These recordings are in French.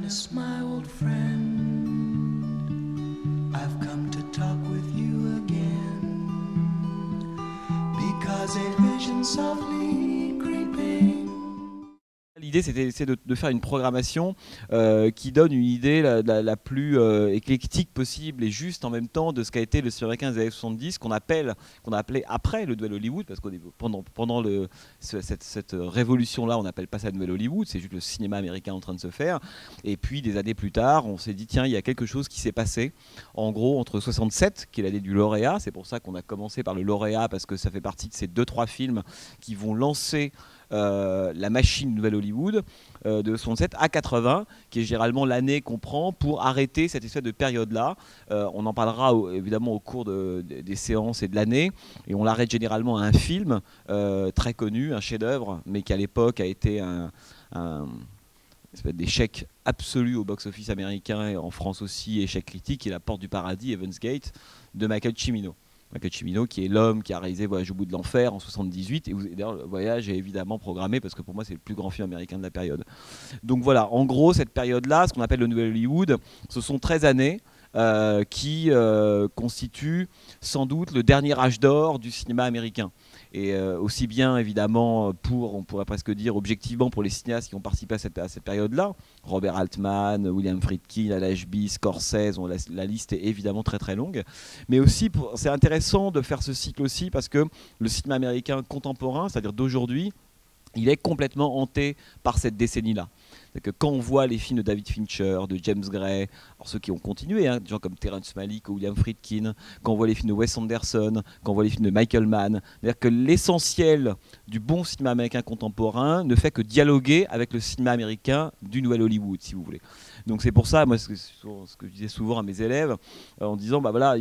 darkness, my old friend, I've come to talk with you again, because a vision softly creeping. L'idée, c'est de faire une programmation qui donne une idée la plus éclectique possible et juste en même temps de ce qu'a été le cinéma américain des années 70, qu'on a appelé après le Nouvel Hollywood, parce que pendant cette révolution-là, on n'appelle pas ça Nouvel Hollywood, c'est juste le cinéma américain en train de se faire. Et puis, des années plus tard, on s'est dit, tiens, il y a quelque chose qui s'est passé, en gros, entre 67, qui est l'année du lauréat, c'est pour ça qu'on a commencé par le lauréat, parce que ça fait partie de ces 2-3 films qui vont lancer la machine Nouvelle Hollywood de 67 à 80, qui est généralement l'année qu'on prend pour arrêter cette espèce de période-là. On en parlera évidemment au cours des séances et de l'année, et on l'arrête généralement à un film très connu, un chef-d'œuvre, mais qui à l'époque a été un espèce d'échec absolu au box-office américain et en France aussi, échec critique, et La Porte du Paradis, Heaven's Gate, de Michael Cimino. Michael Cimino, qui est l'homme qui a réalisé Voyage au bout de l'enfer en 78, et d'ailleurs le voyage est évidemment programmé parce que pour moi c'est le plus grand film américain de la période. Donc voilà, en gros cette période-là, ce qu'on appelle le Nouvel Hollywood, ce sont 13 années qui constituent sans doute le dernier âge d'or du cinéma américain. Et aussi bien évidemment on pourrait presque dire objectivement pour les cinéastes qui ont participé à cette période-là, Robert Altman, William Friedkin, Al Ashby, Scorsese, la liste est évidemment très très longue, mais aussi c'est intéressant de faire ce cycle aussi parce que le cinéma américain contemporain, c'est-à-dire d'aujourd'hui, il est complètement hanté par cette décennie-là. Que quand on voit les films de David Fincher, de James Gray, alors ceux qui ont continué, des gens comme Terrence Malick ou William Friedkin, quand on voit les films de Wes Anderson, quand on voit les films de Michael Mann, c'est-à-dire que l'essentiel du bon cinéma américain contemporain ne fait que dialoguer avec le cinéma américain du Nouvel Hollywood, si vous voulez. Donc c'est pour ça, moi, ce que je disais souvent à mes élèves, en disant, bah voilà,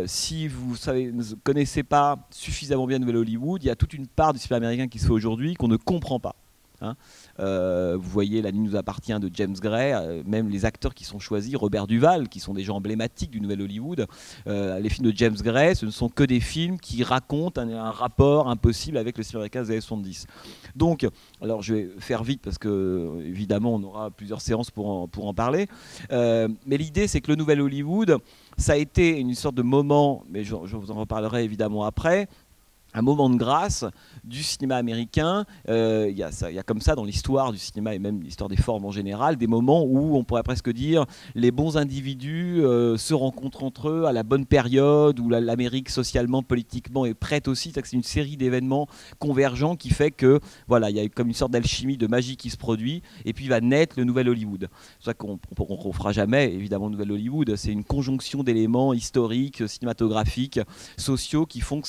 si vous ne connaissez pas suffisamment bien le Nouvel Hollywood, il y a toute une part du cinéma américain qui se fait aujourd'hui qu'on ne comprend pas. Vous voyez La nuit nous appartient de James Gray, même les acteurs qui sont choisis, Robert Duvall, qui sont des gens emblématiques du Nouvel Hollywood, les films de James Gray, ce ne sont que des films qui racontent un rapport impossible avec le cinéma américain des années 70. Donc, alors je vais faire vite parce que évidemment on aura plusieurs séances pour en parler, mais l'idée c'est que le Nouvel Hollywood, ça a été une sorte de moment, mais je vous en reparlerai évidemment après, un moment de grâce du cinéma américain. Il y a comme ça dans l'histoire du cinéma et même l'histoire des formes en général, des moments où on pourrait presque dire les bons individus se rencontrent entre eux à la bonne période, où l'Amérique socialement, politiquement est prête aussi. C'est une série d'événements convergents qui fait que voilà, il y a comme une sorte d'alchimie, de magie qui se produit, et puis va naître le Nouvel Hollywood. C'est ça qu'on ne fera jamais, évidemment, le Nouvel Hollywood. C'est une conjonction d'éléments historiques, cinématographiques, sociaux qui font que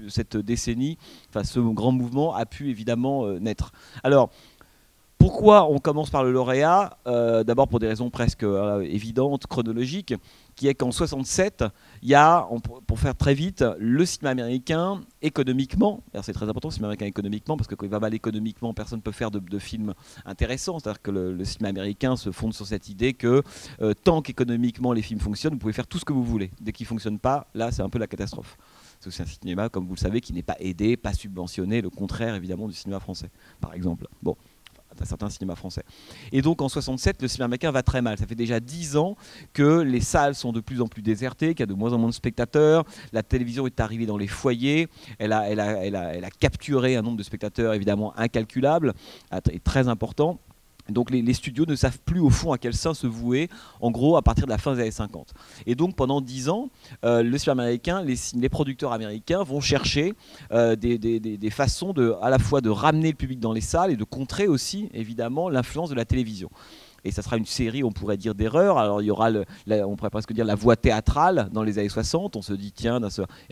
cette décennie, enfin ce grand mouvement a pu évidemment naître. Alors, pourquoi on commence par le lauréat? D'abord pour des raisons presque évidentes, chronologiques, qui est qu'en 67, il y a, pour faire très vite, le cinéma américain économiquement, c'est très important le cinéma américain économiquement, parce que quand il va mal économiquement, personne ne peut faire de films intéressants. C'est-à-dire que le cinéma américain se fonde sur cette idée que tant qu'économiquement les films fonctionnent, vous pouvez faire tout ce que vous voulez. Dès qu'ils ne fonctionnent pas, là c'est un peu la catastrophe. C'est un cinéma, comme vous le savez, qui n'est pas aidé, pas subventionné, le contraire évidemment du cinéma français, par exemple. Bon, d'un certain cinéma français. Et donc en 67, le cinéma américain va très mal. Ça fait déjà 10 ans que les salles sont de plus en plus désertées, qu'il y a de moins en moins de spectateurs. La télévision est arrivée dans les foyers. Elle a capturé un nombre de spectateurs évidemment incalculable et très important. Donc les studios ne savent plus au fond à quel sein se vouer, en gros à partir de la fin des années 50. Et donc pendant 10 ans, le cinéma américain, les producteurs américains vont chercher des façons à la fois de ramener le public dans les salles et de contrer aussi évidemment l'influence de la télévision. Et ça sera une série, on pourrait dire, d'erreurs. Alors il y aura, on pourrait presque dire, la voie théâtrale dans les années 60. On se dit, tiens,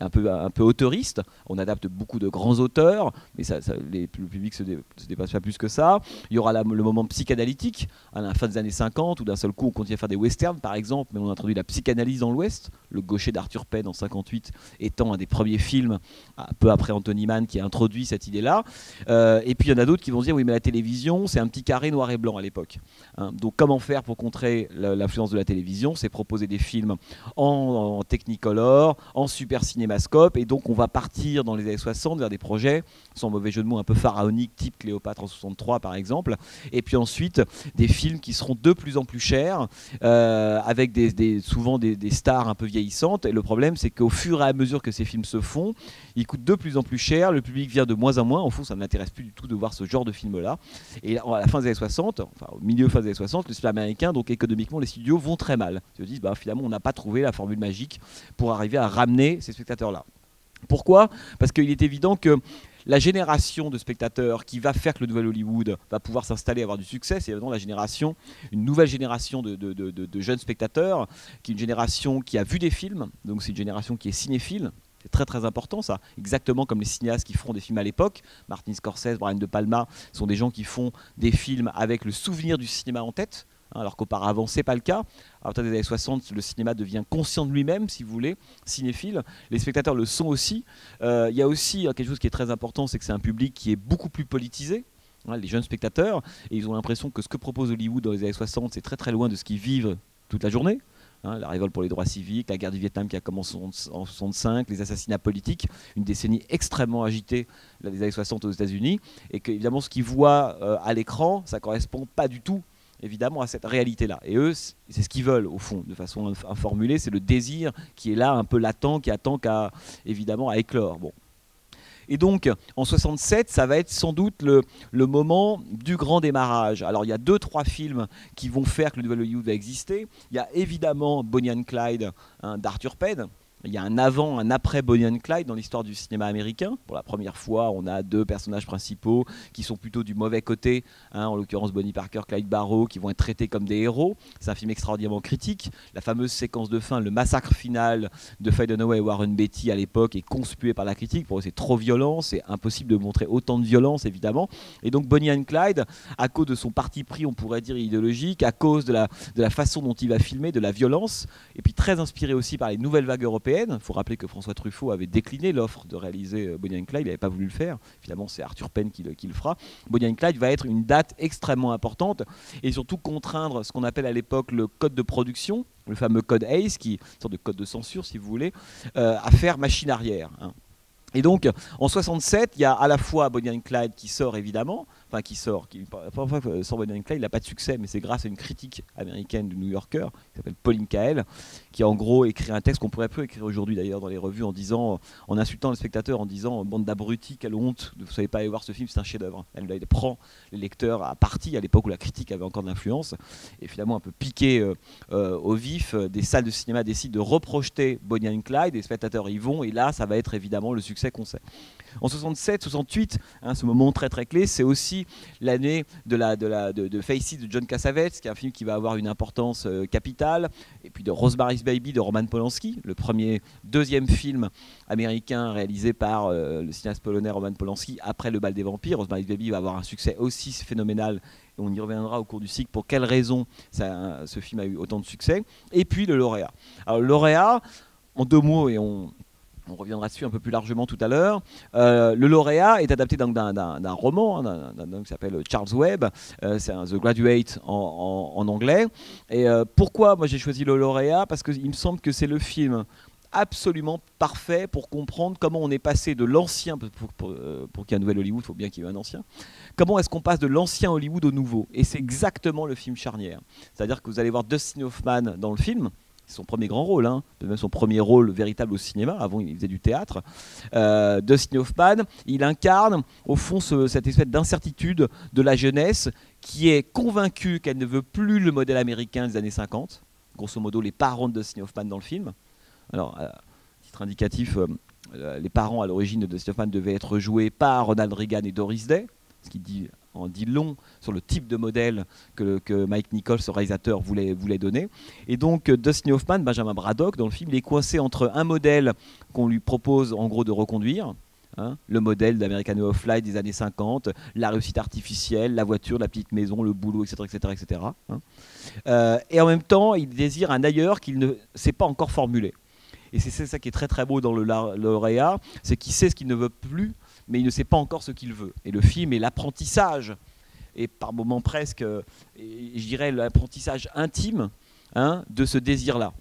un peu auteuriste. On adapte beaucoup de grands auteurs, mais le public se dépasse pas plus que ça. Il y aura le moment psychanalytique, à la fin des années 50, où d'un seul coup, on continue à faire des westerns, par exemple, mais on introduit la psychanalyse dans l'Ouest. Le Gaucher d'Arthur Penn en 58 étant un des premiers films, un peu après Anthony Mann, qui a introduit cette idée-là. Et puis il y en a d'autres qui vont se dire, oui mais la télévision c'est un petit carré noir et blanc à l'époque. Hein. Donc comment faire pour contrer l'influence de la télévision? C'est proposer des films en Technicolor, en super cinémascope, et donc on va partir dans les années 60 vers des projets, sans mauvais jeu de mots, un peu pharaoniques, type Cléopâtre en 63 par exemple, et puis ensuite des films qui seront de plus en plus chers, avec souvent des stars un peu vieillissantes, et le problème c'est qu'au fur et à mesure que ces films se font, ils coûtent de plus en plus cher, le public vient de moins en moins, au fond ça ne m'intéresse plus du tout de voir ce genre de film-là, et à la fin des années 60, enfin au milieu fin des années 60, le cinéma américain, donc économiquement les studios vont très mal. Ils se disent, finalement on n'a pas trouvé la formule magique pour arriver à ramener ces spectateurs-là. Pourquoi? Parce qu'il est évident que la génération de spectateurs qui va faire que le nouvel Hollywood va pouvoir s'installer et avoir du succès, c'est évidemment une nouvelle génération de jeunes spectateurs, qui est une génération qui a vu des films, donc c'est une génération qui est cinéphile. C'est très très important ça, exactement comme les cinéastes qui feront des films à l'époque. Martin Scorsese, Brian De Palma sont des gens qui font des films avec le souvenir du cinéma en tête, alors qu'auparavant c'est pas le cas. À partir des années 60, le cinéma devient conscient de lui-même, si vous voulez, cinéphile. Les spectateurs le sont aussi. Il y a aussi quelque chose qui est très important, c'est que c'est un public qui est beaucoup plus politisé. Les jeunes spectateurs, et ils ont l'impression que ce que propose Hollywood dans les années 60, c'est très très loin de ce qu'ils vivent toute la journée. La révolte pour les droits civiques, la guerre du Vietnam qui a commencé en 65, les assassinats politiques, une décennie extrêmement agitée des années 60 aux États-Unis, et que évidemment ce qu'ils voient à l'écran, ça ne correspond pas du tout évidemment à cette réalité-là. Et eux, c'est ce qu'ils veulent au fond, de façon informulée, c'est le désir qui est là, un peu latent, qui attend évidemment à éclore. Bon. Et donc, en 67, ça va être sans doute le moment du grand démarrage. Alors, il y a 2-3 films qui vont faire que le nouvel Hollywood va exister. Il y a évidemment Bonnie and Clyde d'Arthur Penn. Il y a un avant, un après Bonnie and Clyde dans l'histoire du cinéma américain. Pour la première fois, on a 2 personnages principaux qui sont plutôt du mauvais côté, en l'occurrence Bonnie Parker, Clyde Barrow, qui vont être traités comme des héros. C'est un film extraordinairement critique. La fameuse séquence de fin, le massacre final de Faye Dunaway et Warren Beatty à l'époque est conspué par la critique. Pour eux, c'est trop violent, c'est impossible de montrer autant de violence, évidemment. Et donc Bonnie and Clyde, à cause de son parti pris, on pourrait dire idéologique, à cause de la façon dont il va filmer, de la violence, et puis très inspiré aussi par les nouvelles vagues européennes. Il faut rappeler que François Truffaut avait décliné l'offre de réaliser Bonnie and Clyde, il n'avait pas voulu le faire. Finalement, c'est Arthur Penn qui le fera. Bonnie and Clyde va être une date extrêmement importante et surtout contraindre ce qu'on appelle à l'époque le code de production, le fameux code Hays, qui est une sorte de code de censure, si vous voulez, à faire machine arrière. Et donc, en 67, il y a à la fois Bonnie and Clyde qui sort évidemment, parfois sans Bonnie and Clyde, il n'a pas de succès, mais c'est grâce à une critique américaine du New Yorker, qui s'appelle Pauline Kael, qui en gros écrit un texte qu'on pourrait peu écrire aujourd'hui d'ailleurs dans les revues, en insultant le spectateur, en disant bande d'abrutis, quelle honte, vous ne savez pas aller voir ce film, c'est un chef-d'œuvre. Elle prend les lecteurs à partie à l'époque où la critique avait encore de l'influence, et finalement un peu piqué au vif, des salles de cinéma décident de reprojeter Bonnie and Clyde, les spectateurs y vont, et là ça va être évidemment le succès qu'on sait. En 67, 68, ce moment très très clé, c'est aussi l'année de Face It de John Cassavetes, qui est un film qui va avoir une importance capitale, et puis de Rosemary's Baby de Roman Polanski, le deuxième film américain réalisé par le cinéaste polonais Roman Polanski après Le Bal des Vampires. Rosemary's Baby va avoir un succès aussi phénoménal, et on y reviendra au cours du cycle pour quelles raisons ce film a eu autant de succès. Et puis le lauréat. Alors le lauréat, en 2 mots, et on reviendra dessus un peu plus largement tout à l'heure. Le lauréat est adapté d'un roman, d'un homme qui s'appelle Charles Webb. C'est The Graduate en anglais. Et pourquoi moi j'ai choisi le lauréat? Parce qu'il me semble que c'est le film absolument parfait pour comprendre comment on est passé de l'ancien, pour qu'il y ait un nouvel Hollywood, il faut bien qu'il y ait un ancien. Comment est-ce qu'on passe de l'ancien Hollywood au nouveau? Et c'est exactement le film charnière. C'est-à-dire que vous allez voir Dustin Hoffman dans le film. C'est son premier grand rôle, même son premier rôle véritable au cinéma. Avant, il faisait du théâtre. Dustin Hoffman, il incarne au fond cette espèce d'incertitude de la jeunesse qui est convaincue qu'elle ne veut plus le modèle américain des années 50. Grosso modo, les parents de Dustin Hoffman dans le film. Alors, titre indicatif, les parents à l'origine de Dustin Hoffman devaient être joués par Ronald Reagan et Doris Day, ce qui en dit long sur le type de modèle que Mike Nichols, ce réalisateur, voulait donner. Et donc Dustin Hoffman, Benjamin Braddock, dans le film, il est coincé entre un modèle qu'on lui propose en gros de reconduire, le modèle d'American Way of Life des années 50, la réussite artificielle, la voiture, la petite maison, le boulot, etc. Et en même temps, il désire un ailleurs qu'il ne s'est pas encore formulé. Et c'est ça qui est très très beau dans le lauréat, c'est qu'il sait ce qu'il ne veut plus, mais il ne sait pas encore ce qu'il veut. Et le film est l'apprentissage, et par moments presque, je dirais l'apprentissage intime, hein, de ce désir-là.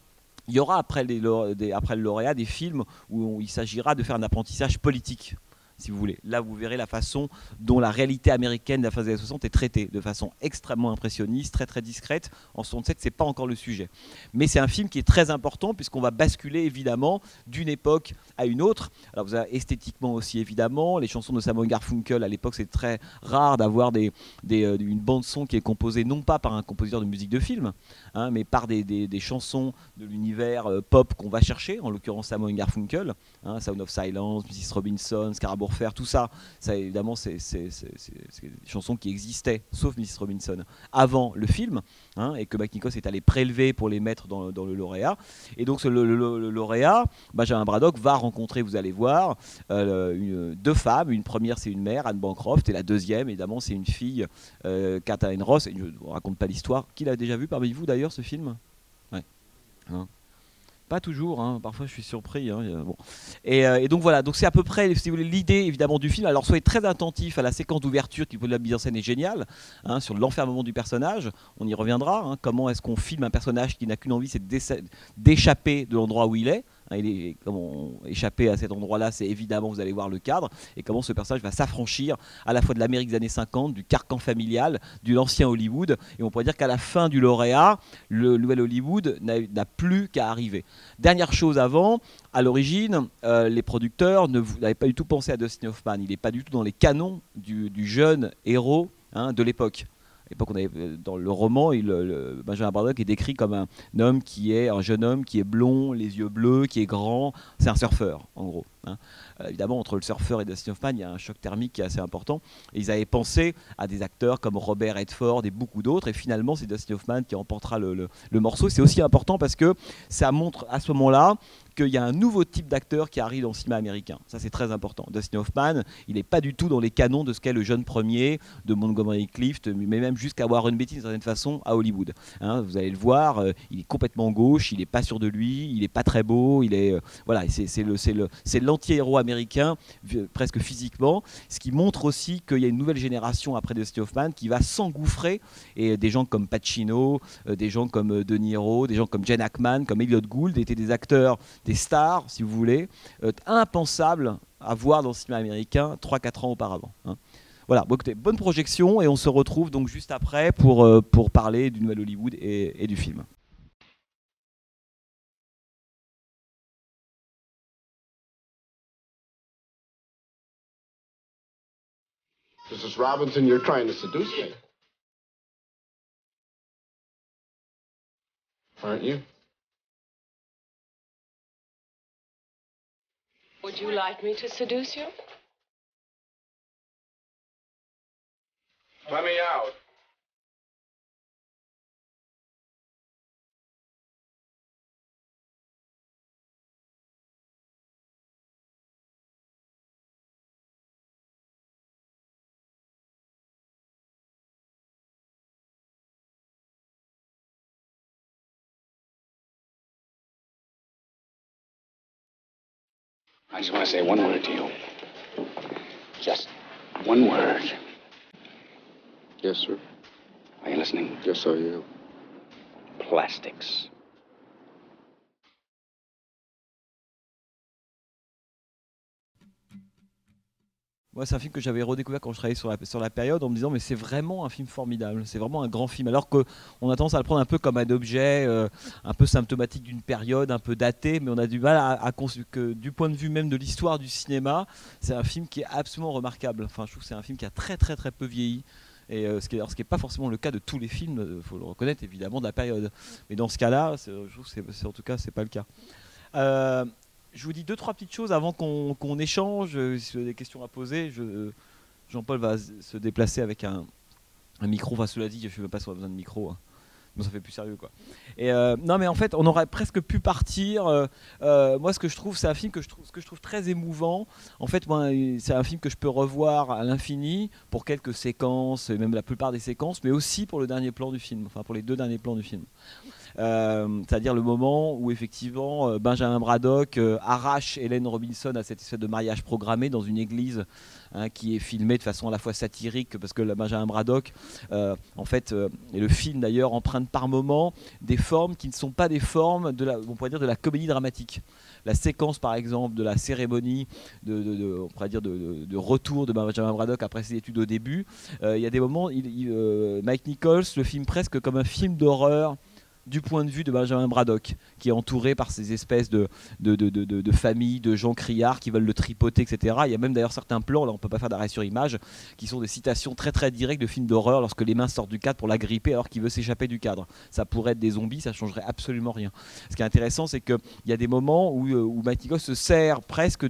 Il y aura après le lauréat des films où il s'agira de faire un apprentissage politique, si vous voulez. Là, vous verrez la façon dont la réalité américaine de la fin des années 60 est traitée, de façon extrêmement impressionniste, très très discrète. En 67, c'est pas encore le sujet. Mais c'est un film qui est très important, puisqu'on va basculer évidemment d'une époque à une autre. Alors vous avez esthétiquement aussi, évidemment, les chansons de Simon Garfunkel, à l'époque, c'est très rare d'avoir une bande-son qui est composée non pas par un compositeur de musique de film, hein, mais par des chansons de l'univers pop qu'on va chercher, en l'occurrence Simon Garfunkel, hein, Sound of Silence, Mrs. Robinson, Scarborough Fair, tout ça, évidemment, c'est des chansons qui existaient, sauf Mrs. Robinson, avant le film, hein, et que McNichol est allé prélever pour les mettre dans le lauréat. Et donc le lauréat, Benjamin Braddock, va rencontrer, vous allez voir, deux femmes. Une première, c'est une mère, Anne Bancroft, et la deuxième, évidemment, c'est une fille, Katharine Ross. Et je ne vous raconte pas l'histoire. Qui l'a déjà vu parmi vous, d'ailleurs, ce film? Ouais. Hein. Pas toujours, hein. Parfois je suis surpris. Hein. Bon. Et donc voilà, donc c'est à peu près, si vous voulez, l'idée évidemment du film. Alors soyez très attentifs à la séquence d'ouverture qui, pour la mise en scène, est géniale, hein, sur l'enfermement du personnage. On y reviendra. Hein. Comment est-ce qu'on filme un personnage qui n'a qu'une envie, c'est d'échapper de l'endroit où il est. Comment échapper à cet endroit-là, c'est évidemment, vous allez voir le cadre, et comment ce personnage va s'affranchir à la fois de l'Amérique des années 50, du carcan familial, de l'ancien Hollywood, et on pourrait dire qu'à la fin du lauréat, le nouvel Hollywood n'a plus qu'à arriver. Dernière chose avant, à l'origine, les producteurs n'avaient pas du tout pensé à Dustin Hoffman, il n'est pas du tout dans les canons du jeune héros, hein, de l'époque. À l'époque, dans le roman, Benjamin Braddock est décrit comme un jeune homme qui est blond, les yeux bleus, qui est grand. C'est un surfeur, en gros. Hein. Évidemment, entre le surfeur et Dustin Hoffman, il y a un choc thermique qui est assez important. Et ils avaient pensé à des acteurs comme Robert Redford et beaucoup d'autres. Et finalement, c'est Dustin Hoffman qui remportera le morceau. C'est aussi important parce que ça montre à ce moment-là qu'il y a un nouveau type d'acteur qui arrive dans le cinéma américain. Ça, c'est très important. Dustin Hoffman, il n'est pas du tout dans les canons de ce qu'est le jeune premier de Montgomery Clift, mais même jusqu'à Warren Beatty, d'une certaine façon, à Hollywood. Hein, vous allez le voir, il est complètement gauche, il n'est pas sûr de lui, il n'est pas très beau, voilà, c'est l'anti-héros américain, presque physiquement, ce qui montre aussi qu'il y a une nouvelle génération après Dustin Hoffman qui va s'engouffrer, et des gens comme Pacino, des gens comme De Niro, des gens comme Gene Hackman, comme Elliot Gould étaient des acteurs, des stars, si vous voulez, impensables à voir dans le cinéma américain 3-4 ans auparavant. Hein. Voilà, bon, écoutez, bonne projection, et on se retrouve donc juste après pour parler du nouvel Hollywood et du film. Mrs. Robinson, you're trying to seduce me. Aren't you? Would you like me to seduce you? Let me out. I just want to say one word to you. Just one word. Yes, sir. Are you listening? Yes, I am. Plastics. Moi, c'est un film que j'avais redécouvert quand je travaillais sur la période, en me disant mais c'est vraiment un film formidable, c'est vraiment un grand film, alors qu'on a tendance à le prendre un peu comme un objet un peu symptomatique d'une période, un peu daté, mais on a du mal à que du point de vue même de l'histoire du cinéma, c'est un film qui est absolument remarquable. Enfin, je trouve que c'est un film qui a très très très peu vieilli. Et ce qui est pas forcément le cas de tous les films, faut le reconnaître évidemment, de la période. Mais dans ce cas-là, je trouve que en tout cas c'est pas le cas. Je vous dis 2-3 petites choses avant qu'on échange. Si vous avez des questions à poser, Jean-Paul va se déplacer avec un micro. Enfin, cela dit, je ne sais même pas si on a besoin de micro. Hein. Bon, ça fait plus sérieux, quoi. Et non, mais en fait, on aurait presque pu partir. Moi, ce que je trouve, c'est un film que je trouve très émouvant. En fait, moi, c'est un film que je peux revoir à l'infini pour quelques séquences, et même la plupart des séquences, mais aussi pour le dernier plan du film. Enfin, pour les 2 derniers plans du film. c'est-à-dire le moment où effectivement Benjamin Braddock arrache Hélène Robinson à cette espèce de mariage programmé dans une église, hein, qui est filmé de façon à la fois satirique, parce que Benjamin Braddock, en fait, et le film d'ailleurs emprunte par moments des formes qui ne sont pas des formes on pourrait dire de la comédie dramatique. La séquence par exemple de la cérémonie on pourrait dire de retour de Benjamin Braddock après ses études au début, il y a des moments, Mike Nichols le filme presque comme un film d'horreur du point de vue de Benjamin Braddock, qui est entouré par ces espèces de familles, de gens criards qui veulent le tripoter, etc. Il y a même d'ailleurs certains plans, là on ne peut pas faire d'arrêt sur image, qui sont des citations très très directes de films d'horreur, lorsque les mains sortent du cadre pour l'agripper alors qu'il veut s'échapper du cadre. Ça pourrait être des zombies, ça ne changerait absolument rien. Ce qui est intéressant, c'est qu'il y a des moments où Mike Nichols se sert presque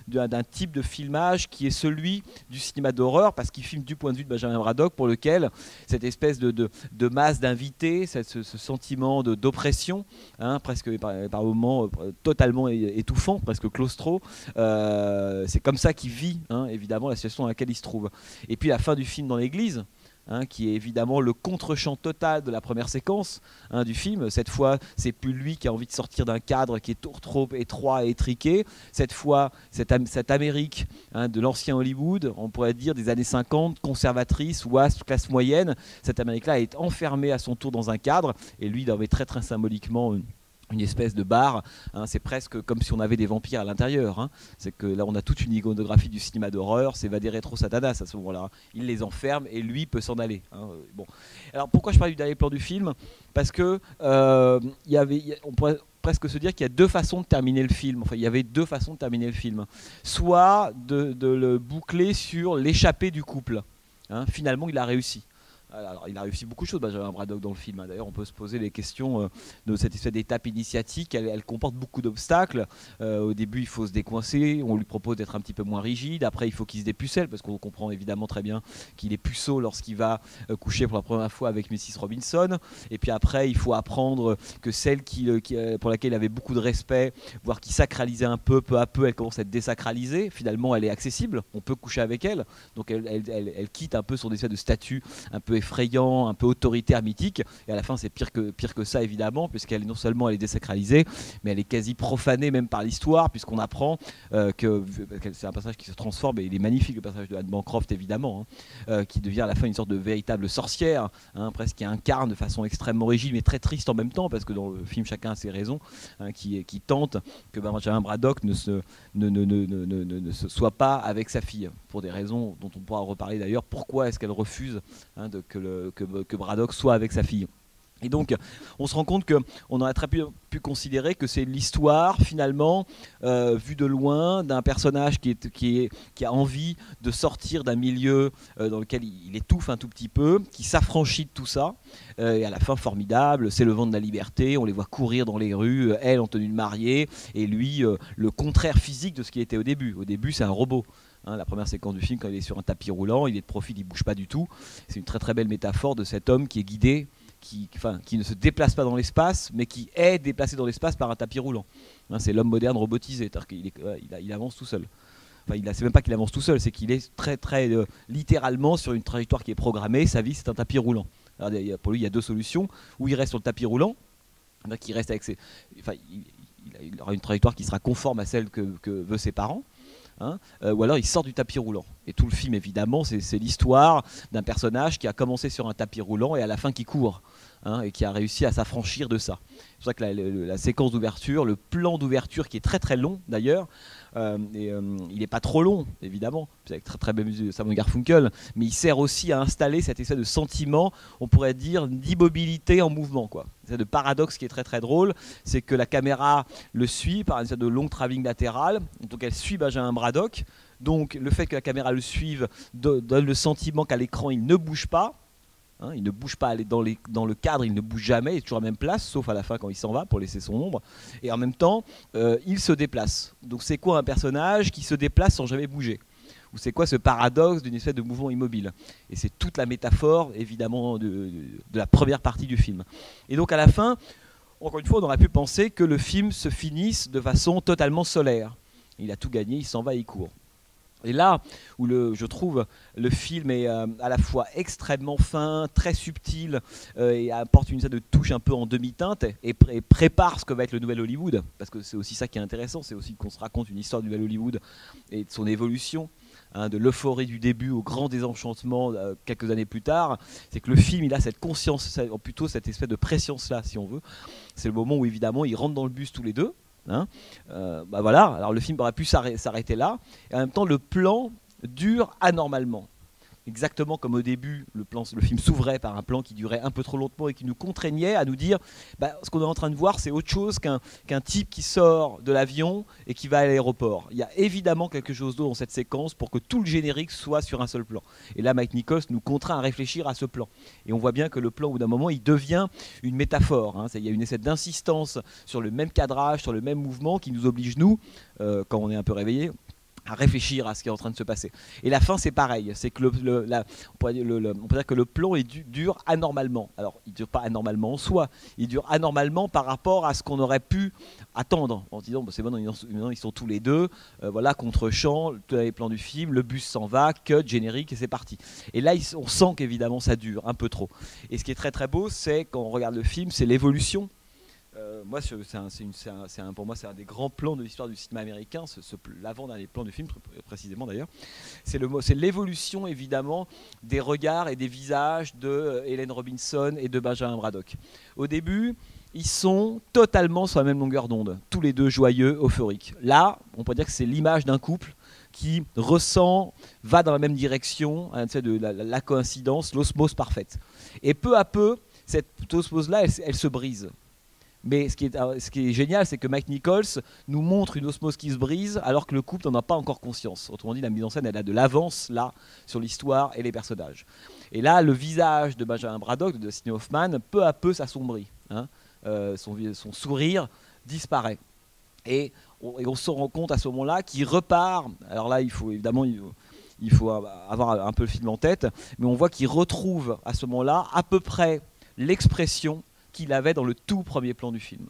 d'un type de filmage qui est celui du cinéma d'horreur, parce qu'il filme du point de vue de Benjamin Braddock, pour lequel cette espèce de masse d'invités, ce sentiment d'oppression, hein, presque par moments totalement étouffant, presque claustro, c'est comme ça qu'il vit, hein, évidemment, la situation dans laquelle il se trouve. Et puis la fin du film dans l'église, hein, qui est évidemment le contre-champ total de la première séquence, hein, du film. Cette fois, c'est plus lui qui a envie de sortir d'un cadre qui est trop étroit et étriqué. Cette fois, cette Amérique, hein, de l'ancien Hollywood, on pourrait dire des années 50, conservatrice, ouest, classe moyenne, cette Amérique-là est enfermée à son tour dans un cadre, et lui, il avait très très symboliquement une espèce de bar, hein, c'est presque comme si on avait des vampires à l'intérieur, hein. C'est que là on a toute une iconographie du cinéma d'horreur, c'est Vadere Retro Satanas à ce moment-là, il les enferme et lui peut s'en aller, hein. Bon. Alors pourquoi je parle du dernier plan du film? Parce que on pourrait presque se dire qu'il y a deux façons de terminer le film. Enfin, il y avait deux façons de terminer le film. Soit de le boucler sur l'échappée du couple, hein. Finalement il a réussi. Alors, il a réussi beaucoup de choses, Benjamin Braddock, dans le film. D'ailleurs, on peut se poser les questions de cette espèce d'étape initiatique. Elle comporte beaucoup d'obstacles. Au début, il faut se décoincer. On lui propose d'être un petit peu moins rigide. Après, il faut qu'il se dépucelle, parce qu'on comprend évidemment très bien qu'il est puceau lorsqu'il va coucher pour la première fois avec Mrs. Robinson. Et puis après, il faut apprendre que celle pour laquelle il avait beaucoup de respect, voire qui sacralisait un peu à peu, elle commence à être désacralisée. Finalement, elle est accessible. On peut coucher avec elle. Donc, elle quitte un peu son espèce de statut un peu effrayant, un peu autoritaire, mythique, et à la fin c'est pire que ça évidemment, puisqu'elle non seulement elle est désacralisée, mais elle est quasi profanée même par l'histoire, puisqu'on apprend que c'est un personnage qui se transforme, et il est magnifique, le personnage de Anne Bancroft évidemment, hein, qui devient à la fin une sorte de véritable sorcière, hein, presque qui incarne de façon extrêmement rigide mais très triste en même temps, parce que dans le film chacun a ses raisons, hein, qui tente que Benjamin Braddock ne soit pas avec sa fille, pour des raisons dont on pourra reparler d'ailleurs. Pourquoi est-ce qu'elle refuse, hein, que Braddock soit avec sa fille? Et donc, on se rend compte qu'on aurait très pu considérer que c'est l'histoire, finalement, vue de loin, d'un personnage qui a envie de sortir d'un milieu dans lequel il étouffe un tout petit peu, qui s'affranchit de tout ça, et à la fin, formidable, c'est le vent de la liberté, on les voit courir dans les rues, elle en tenue de mariée, et lui, le contraire physique de ce qu'il était au début. Au début, c'est un robot. Hein, la première séquence du film, quand il est sur un tapis roulant, il est de profil, il ne bouge pas du tout. C'est une très très belle métaphore de cet homme qui est guidé, qui ne se déplace pas dans l'espace, mais qui est déplacé dans l'espace par un tapis roulant. Hein, c'est l'homme moderne robotisé, c'est-à-dire qu'il avance tout seul. Enfin, c'est même pas qu'il avance tout seul, c'est qu'il est très très littéralement sur une trajectoire qui est programmée. Sa vie, c'est un tapis roulant. Alors, pour lui, il y a deux solutions. Ou il reste sur le tapis roulant, qui reste avec il aura une trajectoire qui sera conforme à celle que veulent ses parents. Hein, ou alors il sort du tapis roulant. Et tout le film, évidemment, c'est l'histoire d'un personnage qui a commencé sur un tapis roulant et à la fin qui court, hein, et qui a réussi à s'affranchir de ça. C'est pour ça que la séquence d'ouverture, le plan d'ouverture qui est très très long d'ailleurs, il n'est pas trop long, évidemment, c'est avec très très belle musique de Simon Garfunkel, mais il sert aussi à installer cette espèce de sentiment, on pourrait dire, d'immobilité en mouvement, quoi. C'est de paradoxe qui est très très drôle, c'est que la caméra le suit par une espèce de long travelling latéral, donc elle suit Benjamin Braddock, donc le fait que la caméra le suive donne le sentiment qu'à l'écran il ne bouge pas. Hein, il ne bouge pas, dans le cadre, il ne bouge jamais, il est toujours à la même place, sauf à la fin quand il s'en va pour laisser son ombre. Et en même temps, il se déplace. Donc c'est quoi un personnage qui se déplace sans jamais bouger? Ou c'est quoi ce paradoxe d'une espèce de mouvement immobile? Et c'est toute la métaphore, évidemment, de la première partie du film. Et donc à la fin, encore une fois, on aurait pu penser que le film se finisse de façon totalement solaire. Il a tout gagné, il s'en va, il court. Et là où je trouve le film est à la fois extrêmement fin, très subtil, et apporte une sorte de touche un peu en demi-teinte, et prépare ce que va être le nouvel Hollywood, parce que c'est aussi ça qui est intéressant, c'est aussi qu'on se raconte une histoire du nouvel Hollywood et de son évolution, hein, de l'euphorie du début au grand désenchantement quelques années plus tard. C'est que le film, il a cette conscience, plutôt cette espèce de préscience-là, si on veut. C'est le moment où évidemment ils rentrent dans le bus tous les deux. Hein, bah voilà, alors le film aurait pu s'arrêter là, et en même temps le plan dure anormalement. Exactement comme au début, le film s'ouvrait par un plan qui durait un peu trop longtemps et qui nous contraignait à nous dire ce qu'on est en train de voir, c'est autre chose qu'un type qui sort de l'avion et qui va à l'aéroport. Il y a évidemment quelque chose d'autre dans cette séquence pour que tout le générique soit sur un seul plan. Et là, Mike Nichols nous contraint à réfléchir à ce plan. Et on voit bien que le plan, au bout d'un moment, il devient une métaphore. Hein. Il y a une espèce d'insistance sur le même cadrage, sur le même mouvement qui nous oblige, nous, quand on est un peu réveillé, à réfléchir à ce qui est en train de se passer. Et la fin, c'est pareil. C'est que on peut dire que le plan dure anormalement. Alors, il ne dure pas anormalement en soi. Il dure anormalement par rapport à ce qu'on aurait pu attendre. En disant, c'est bon, maintenant, ils sont tous les deux. Voilà, contre-champ, tous les plans du film, le bus s'en va, cut, générique, et c'est parti. Et là, on sent qu'évidemment, ça dure un peu trop. Et ce qui est très très beau, c'est quand on regarde le film, c'est l'évolution. Moi, pour moi, c'est un des grands plans de l'histoire du cinéma américain, l'avant-dernier plan du film, précisément d'ailleurs. C'est l'évolution, évidemment, des regards et des visages de Helen Robinson et de Benjamin Braddock. Au début, ils sont totalement sur la même longueur d'onde, tous les deux joyeux, euphoriques. Là, on peut dire que c'est l'image d'un couple qui va dans la même direction, hein, de la coïncidence, l'osmose parfaite. Et peu à peu, cette osmose-là, elle se brise. Mais ce qui est génial, c'est que Mike Nichols nous montre une osmose qui se brise alors que le couple n'en a pas encore conscience. Autrement dit, la mise en scène, elle a de l'avance là sur l'histoire et les personnages. Et là, le visage de Benjamin Braddock, de Dustin Hoffman, peu à peu s'assombrit. Hein. Son sourire disparaît. Et on se rend compte à ce moment-là qu'il repart. Alors là, il faut avoir un peu le film en tête, mais on voit qu'il retrouve à ce moment-là à peu près l'expression qu'il avait dans le tout premier plan du film.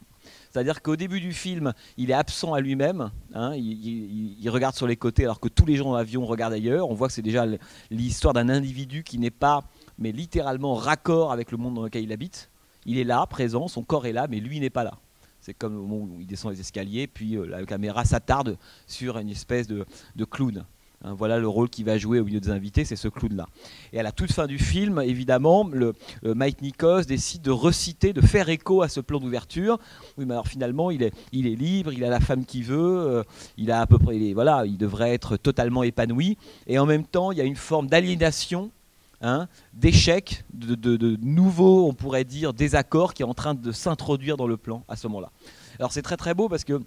C'est-à-dire qu'au début du film, il est absent à lui-même, hein, il regarde sur les côtés alors que tous les gens dans l'avion regardent ailleurs. On voit que c'est déjà l'histoire d'un individu qui n'est pas, mais littéralement raccord avec le monde dans lequel il habite. Il est là, présent, son corps est là, mais lui n'est pas là. C'est comme au moment où il descend les escaliers, puis la caméra s'attarde sur une espèce de clown. Hein, voilà le rôle qu'il va jouer au milieu des invités, c'est ce clown-là. Et à la toute fin du film, évidemment, Mike Nichols décide de reciter, de faire écho à ce plan d'ouverture. Oui, mais alors finalement, il est libre, il a la femme qu'il veut, il a à peu près, il devrait être totalement épanoui. Et en même temps, il y a une forme d'aliénation, hein, d'échec, de nouveau, on pourrait dire, désaccord qui est en train de s'introduire dans le plan à ce moment-là. Alors c'est très très beau parce que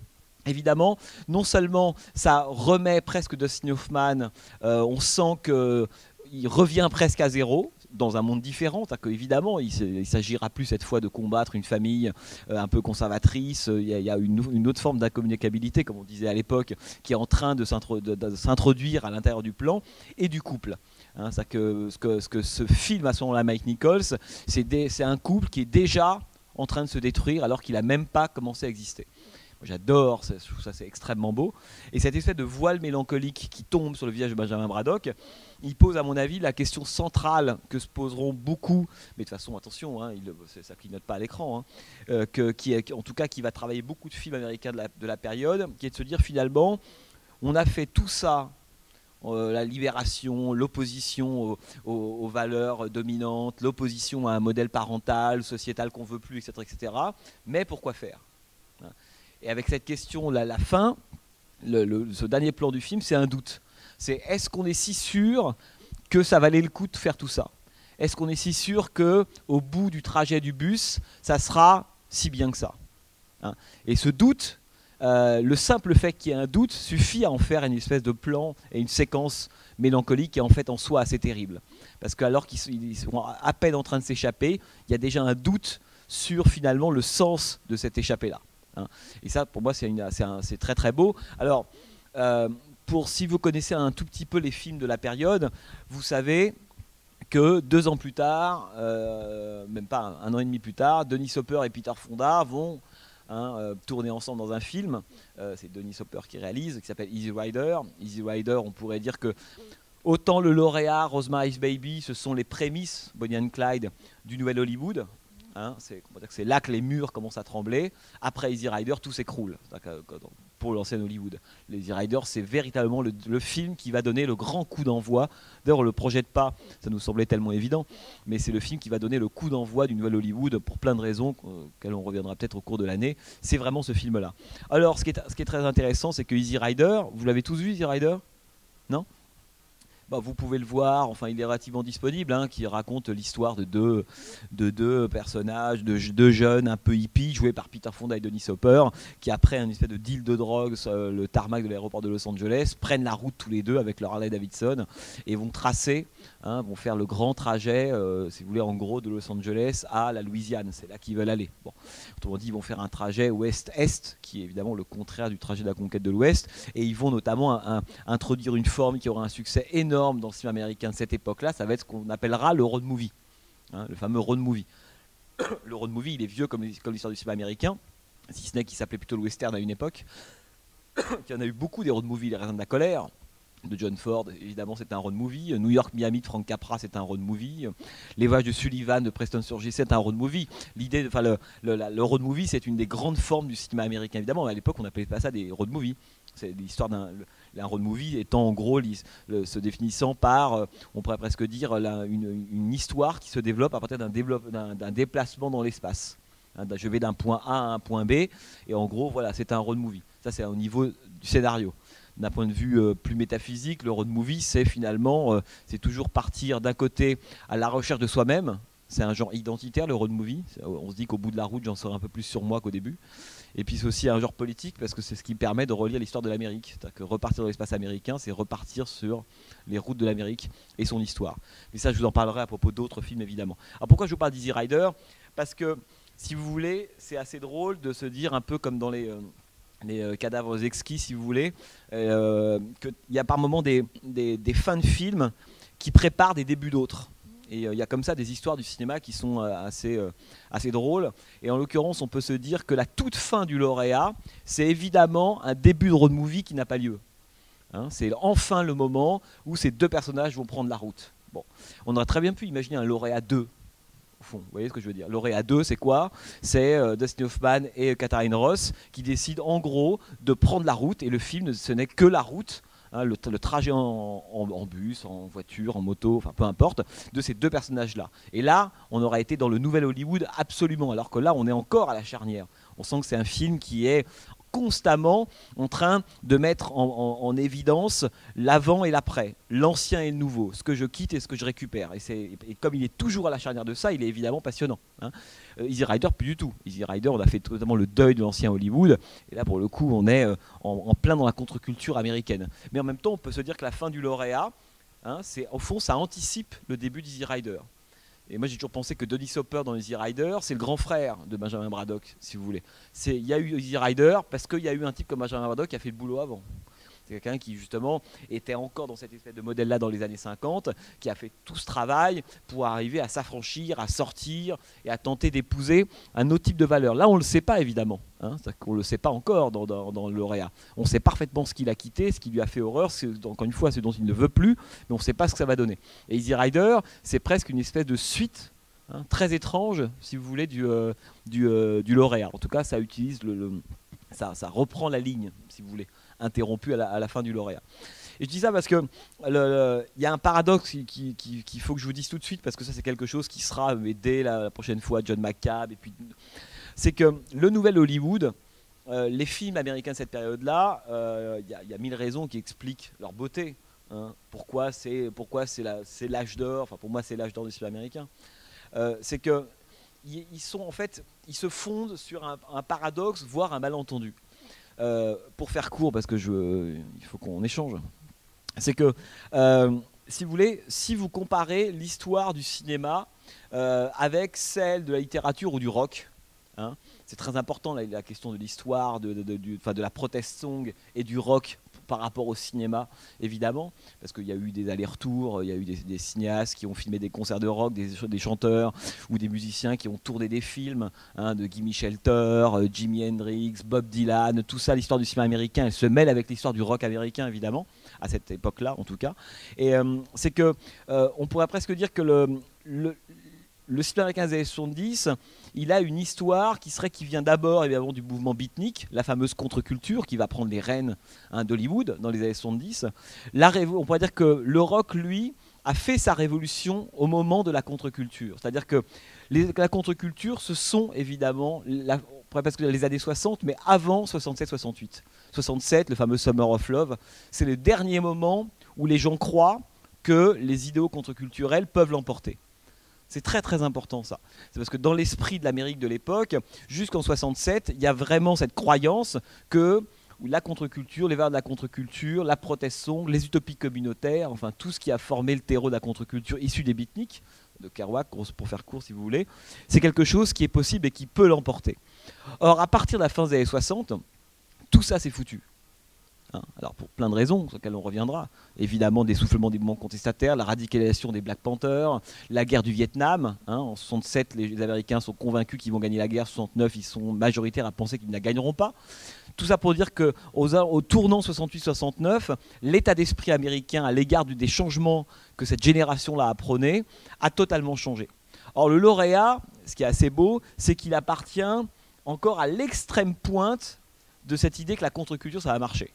évidemment, non seulement ça remet presque Dustin Hoffman, on sent qu'il revient presque à zéro, dans un monde différent, évidemment, il s'agira plus cette fois de combattre une famille un peu conservatrice, il y a une autre forme d'incommunicabilité, comme on disait à l'époque, qui est en train de s'introduire à l'intérieur du plan, et du couple. Hein, ce que ce film, à ce moment-là, Mike Nichols, c'est un couple qui est déjà en train de se détruire alors qu'il n'a même pas commencé à exister. J'adore, je trouve ça c'est extrêmement beau. Et cette espèce de voile mélancolique qui tombe sur le visage de Benjamin Braddock, il pose à mon avis la question centrale que se poseront beaucoup, mais de toute façon attention, hein, ça clignote pas à l'écran, hein, en tout cas qui va travailler beaucoup de films américains de la période, qui est de se dire finalement, on a fait tout ça, la libération, l'opposition aux valeurs dominantes, l'opposition à un modèle parental, sociétal qu'on veut plus, etc., etc. Mais pourquoi faire ? Et avec cette question, la fin, ce dernier plan du film, c'est un doute. C'est est-ce qu'on est si sûr que ça valait le coup de faire tout ça ? Est-ce qu'on est si sûr qu'au bout du trajet du bus, ça sera si bien que ça ? Hein ? Et ce doute, le simple fait qu'il y ait un doute suffit à en faire une espèce de plan et une séquence mélancolique qui est en fait en soi assez terrible. Parce qu'alors qu'ils sont à peine en train de s'échapper, il y a déjà un doute sur finalement le sens de cette échappée-là. Hein. Et ça, pour moi, c'est très très beau. Alors, si vous connaissez un tout petit peu les films de la période, vous savez que 2 ans plus tard, même pas un an et demi plus tard, Dennis Hopper et Peter Fonda vont tourner ensemble dans un film. C'est Denis Hopper qui réalise, qui s'appelle Easy Rider. Easy Rider, on pourrait dire que autant le lauréat, Rosemary's Baby, ce sont les prémices, Bonnie and Clyde, du nouvel Hollywood. C'est là que les murs commencent à trembler. Après Easy Rider, tout s'écroule pour l'ancien Hollywood. Les Easy Rider, c'est véritablement le film qui va donner le grand coup d'envoi. D'ailleurs, on ne le projette pas, ça nous semblait tellement évident, mais c'est le film qui va donner le coup d'envoi du nouvel Hollywood pour plein de raisons, auxquelles on reviendra peut-être au cours de l'année. C'est vraiment ce film-là. Alors, ce qui est très intéressant, c'est que Easy Rider, vous l'avez tous vu, Easy Rider? Non? Vous pouvez le voir, enfin il est relativement disponible, qui raconte l'histoire de deux personnages, de deux jeunes un peu hippies, joués par Peter Fonda et Dennis Hopper, qui après un espèce de deal de drogue sur le tarmac de l'aéroport de Los Angeles, prennent la route tous les deux avec leur Harley Davidson et vont tracer, vont faire le grand trajet, si vous voulez, en gros de Los Angeles à la Louisiane, c'est là qu'ils veulent aller. Bon. Autrement dit, ils vont faire un trajet ouest-est, qui est évidemment le contraire du trajet de la conquête de l'Ouest, et ils vont notamment introduire une forme qui aura un succès énorme dans le cinéma américain de cette époque-là, ça va être ce qu'on appellera le road movie, le fameux road movie. Le road movie, il est vieux comme l'histoire du cinéma américain, si ce n'est qu'il s'appelait plutôt le western à une époque. Il y en a eu beaucoup des road movies, Les raisins de la colère de John Ford, évidemment c'est un road movie. New York Miami de Frank Capra, c'est un road movie. Les voyages de Sullivan de Preston Sturges, c'est un road movie. L'idée, le road movie, c'est une des grandes formes du cinéma américain, évidemment. À l'époque, on n'appelait pas ça des road movies. C'est l'histoire d'un road movie étant en gros se définissant par, on pourrait presque dire, une histoire qui se développe à partir d'un déplacement dans l'espace. Je vais d'un point A à un point B, et en gros, voilà, c'est un road movie. Ça, c'est au niveau du scénario. D'un point de vue plus métaphysique, le road movie, c'est finalement, c'est toujours partir d'un côté à la recherche de soi-même. C'est un genre identitaire, le road movie. On se dit qu'au bout de la route, j'en saurai un peu plus sur moi qu'au début. Et puis c'est aussi un genre politique, parce que c'est ce qui permet de relire l'histoire de l'Amérique. C'est-à-dire que repartir dans l'espace américain, c'est repartir sur les routes de l'Amérique et son histoire. Mais ça, je vous en parlerai à propos d'autres films, évidemment. Alors pourquoi je vous parle d'Easy Rider? Parce que, si vous voulez, c'est assez drôle de se dire, un peu comme dans les cadavres exquis, si vous voulez, qu'il y a par moments des fins de films qui préparent des débuts d'autres. Et il y a comme ça des histoires du cinéma qui sont assez drôles. Et en l'occurrence, on peut se dire que la toute fin du lauréat, c'est évidemment un début de road movie qui n'a pas lieu. C'est enfin le moment où ces deux personnages vont prendre la route. Bon. On aurait très bien pu imaginer un lauréat 2. Au fond, vous voyez ce que je veux dire? Lauréat 2, c'est quoi? C'est Dustin Hoffman et Katharine Ross qui décident en gros de prendre la route, et le film, ce n'est que la route, le trajet en bus, en voiture, en moto, enfin peu importe, de ces deux personnages-là. Et là, on aurait été dans le nouvel Hollywood absolument, alors que là, on est encore à la charnière. On sent que c'est un film qui est constamment en train de mettre en évidence l'avant et l'après, l'ancien et le nouveau, ce que je quitte et ce que je récupère. Et comme il est toujours à la charnière de ça, il est évidemment passionnant. Easy Rider, plus du tout. Easy Rider, on a fait totalement le deuil de l'ancien Hollywood, et là pour le coup on est en plein dans la contre-culture américaine. Mais en même temps, on peut se dire que la fin du lauréat, au fond, ça anticipe le début d'Easy Rider. Et moi j'ai toujours pensé que Dennis Hopper dans Easy Rider, c'est le grand frère de Benjamin Braddock, si vous voulez. Il y a eu Easy Rider parce qu'il y a eu un type comme Benjamin Braddock qui a fait le boulot avant. C'est quelqu'un qui justement était encore dans cette espèce de modèle-là dans les années 50, qui a fait tout ce travail pour arriver à s'affranchir, à sortir et à tenter d'épouser un autre type de valeur. Là on ne le sait pas évidemment, on ne le sait pas encore dans le lauréat. On sait parfaitement ce qu'il a quitté, ce qui lui a fait horreur, encore une fois ce dont il ne veut plus, mais on ne sait pas ce que ça va donner. Et Easy Rider, c'est presque une espèce de suite très étrange, si vous voulez, du lauréat. En tout cas, ça utilise ça reprend la ligne, si vous voulez, interrompue à la fin du lauréat. Et je dis ça parce que y a un paradoxe qu'il faut que je vous dise tout de suite, parce que ça c'est quelque chose qui sera dès la prochaine fois John McCabe, et puis c'est que le nouvel Hollywood, les films américains de cette période-là, y a mille raisons qui expliquent leur beauté. Pourquoi c'est l'âge d'or, enfin pour moi c'est l'âge d'or du cinéma américain. C'est que ils se fondent sur un paradoxe, voire un malentendu. Pour faire court, parce que il faut qu'on échange, c'est que si vous voulez, si vous comparez l'histoire du cinéma avec celle de la littérature ou du rock, c'est très important la question de l'histoire de la protest song et du rock par rapport au cinéma, évidemment, parce qu'il y a eu des allers-retours, il y a eu des cinéastes qui ont filmé des concerts de rock, des chanteurs ou des musiciens qui ont tourné des films, hein, de Gimme Shelter, Jimi Hendrix, Bob Dylan, tout ça, l'histoire du cinéma américain, elle se mêle avec l'histoire du rock américain, évidemment, à cette époque-là, en tout cas. Et c'est que, on pourrait presque dire que le cinéma américain des années 70, il a une histoire qui vient d'abord évidemment du mouvement beatnik, la fameuse contre-culture qui va prendre les rênes, hein, d'Hollywood dans les années 70. On pourrait dire que le rock, lui, a fait sa révolution au moment de la contre-culture. C'est-à-dire que la contre-culture, ce sont évidemment, on pourrait presque dire les années 60, mais avant 67-68. 67, le fameux Summer of Love, c'est le dernier moment où les gens croient que les idéaux contre-culturels peuvent l'emporter. C'est très très important ça. C'est parce que dans l'esprit de l'Amérique de l'époque, jusqu'en 67, il y a vraiment cette croyance que la contre-culture, les valeurs de la contre-culture, la protestation, les utopies communautaires, enfin tout ce qui a formé le terreau de la contre-culture issu des beatniks, de Kerouac, pour faire court si vous voulez, c'est quelque chose qui est possible et qui peut l'emporter. Or, à partir de la fin des années 60, tout ça s'est foutu. Hein, alors pour plein de raisons sur lesquelles on reviendra, évidemment d'essoufflement des mouvements contestataires, la radicalisation des Black Panthers, la guerre du Vietnam, hein, en 67 les Américains sont convaincus qu'ils vont gagner la guerre, en 69 ils sont majoritaires à penser qu'ils ne la gagneront pas. Tout ça pour dire qu'au tournant 68-69, l'état d'esprit américain à l'égard des changements que cette génération-là a prônés a totalement changé. Or le lauréat, ce qui est assez beau, c'est qu'il appartient encore à l'extrême pointe de cette idée que la contre-culture ça va marcher.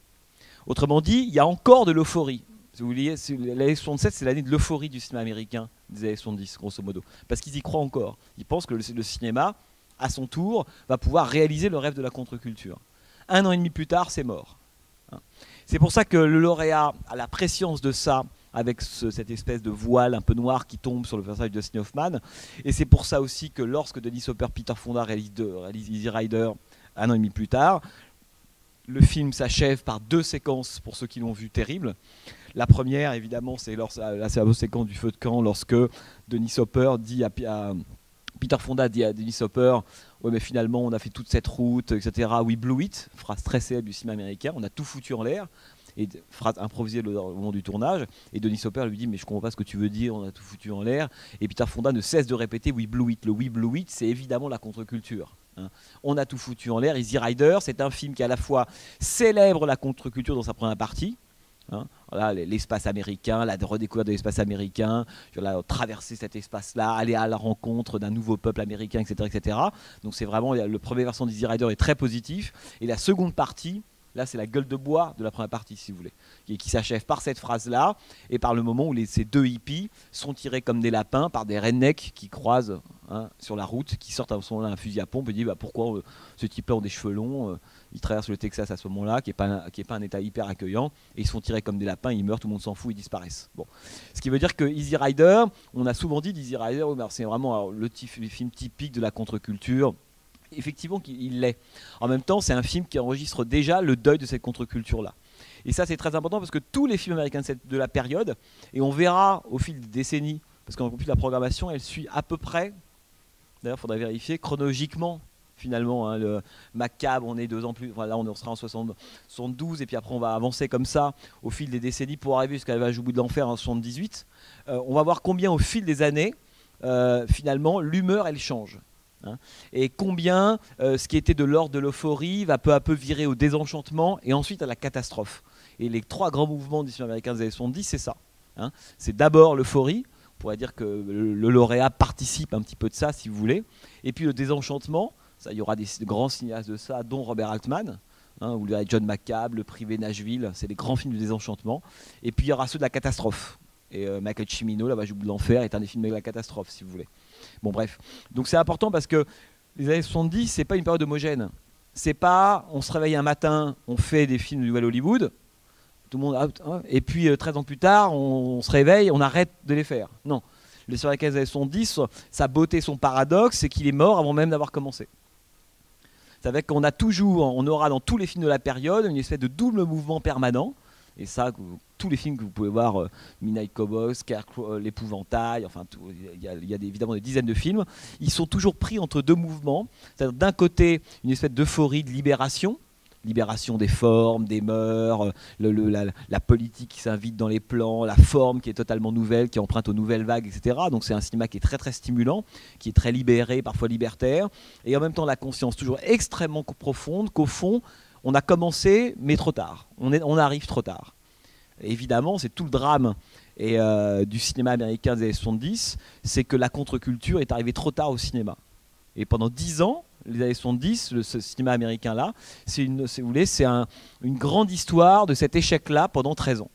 Autrement dit, il y a encore de l'euphorie. Si vous voulez, l'année 67, c'est l'année de l'euphorie du cinéma américain des années 70, grosso modo. Parce qu'ils y croient encore. Ils pensent que le cinéma, à son tour, va pouvoir réaliser le rêve de la contre-culture. 1 an et demi plus tard, c'est mort. C'est pour ça que le lauréat a la prescience de ça, avec cette espèce de voile un peu noir qui tombe sur le personnage de Dustin Hoffman. Et c'est pour ça aussi que lorsque Dennis Hopper, Peter Fonda réalise Easy Rider 1 an et demi plus tard, le film s'achève par 2 séquences, pour ceux qui l'ont vu, terribles. La première, évidemment, c'est la fameuse séquence du feu de camp, lorsque Dennis Hopper dit Peter Fonda dit à Dennis Hopper « Ouais, mais finalement, on a fait toute cette route, etc. We blew it », phrase très célèbre du cinéma américain, on a tout foutu en l'air, et phrase improvisée au moment du tournage, et Dennis Hopper lui dit « Mais je comprends pas ce que tu veux dire, on a tout foutu en l'air », et Peter Fonda ne cesse de répéter « We blew it ». Le « We blew it », c'est évidemment la contre-culture. Hein. On a tout foutu en l'air. Easy Rider, c'est un film qui à la fois célèbre la contre-culture dans sa première partie, hein, voilà, l'espace américain, la redécouverte de l'espace américain, traverser cet espace-là, aller à la rencontre d'un nouveau peuple américain, etc., etc. Donc c'est vraiment, le premier versant d'Easy Rider est très positif, et la seconde partie, là c'est la gueule de bois de la première partie, si vous voulez, qui s'achève par cette phrase-là, et par le moment où ces 2 hippies sont tirés comme des lapins par des rednecks qui croisent, hein, sur la route, qui sortent à ce moment-là un fusil à pompe et disent pourquoi ce type-là ont des cheveux longs, ils traversent le Texas à ce moment-là, qui est pas un état hyper accueillant, et ils sont tirés comme des lapins, ils meurent, tout le monde s'en fout, ils disparaissent. Bon. Ce qui veut dire que Easy Rider, on a souvent dit d'Easy Rider, c'est vraiment le film typique de la contre-culture. Effectivement, il l'est. En même temps, c'est un film qui enregistre déjà le deuil de cette contre-culture-là. Et ça, c'est très important parce que tous les films américains de la période, et on verra au fil des décennies, parce qu'en plus la programmation, elle suit à peu près, d'ailleurs, il faudrait vérifier, chronologiquement, finalement. Hein, le Macabre, on est 2 ans plus, enfin, là, on sera en 72, et puis après, on va avancer comme ça au fil des décennies pour arriver jusqu'à l'âge au bout de l'enfer en 78. On va voir combien, au fil des années, finalement, l'humeur, elle change. Hein, et combien ce qui était de l'ordre de l'euphorie va peu à peu virer au désenchantement et ensuite à la catastrophe. Et les 3 grands mouvements du cinéma américain des années 70, c'est ça. Hein. C'est d'abord l'euphorie, on pourrait dire que le lauréat participe un petit peu de ça si vous voulez, et puis le désenchantement, ça, il y aura des grands cinéastes de ça, dont Robert Altman, hein, vous verrez John McCabe, Le Privé Nashville, c'est les grands films du désenchantement, et puis il y aura ceux de la catastrophe. Et Michael Cimino, La Vage au bout de l'enfer, est un des films de la catastrophe si vous voulez. Bon bref, donc c'est important parce que les années 70, c'est pas une période homogène. C'est pas, on se réveille un matin, on fait des films de Nouvelle Hollywood, tout le monde, et puis 13 ans plus tard, on se réveille, on arrête de les faire. Non, le sur les années 70, sa beauté, son paradoxe, c'est qu'il est mort avant même d'avoir commencé. C'est avec qu'on a toujours, on aura dans tous les films de la période une espèce de double mouvement permanent. Et ça, tous les films que vous pouvez voir, Midnight Cowboy, Scarecrow, L'Épouvantail, enfin, il y a évidemment des dizaines de films, ils sont toujours pris entre 2 mouvements. C'est-à-dire d'un côté, une espèce d'euphorie de libération libération des formes, des mœurs, la politique qui s'invite dans les plans, la forme qui est totalement nouvelle, qui emprunte aux nouvelles vagues, etc. Donc c'est un cinéma qui est très très stimulant, qui est très libéré, parfois libertaire, et en même temps la conscience toujours extrêmement profonde qu'au fond, on a commencé, mais trop tard. On arrive trop tard. Évidemment, c'est tout le drame du cinéma américain des années 70, c'est que la contre-culture est arrivée trop tard au cinéma. Et pendant 10 ans, les années 70, ce cinéma américain-là, c'est une grande histoire de cet échec-là pendant 13 ans.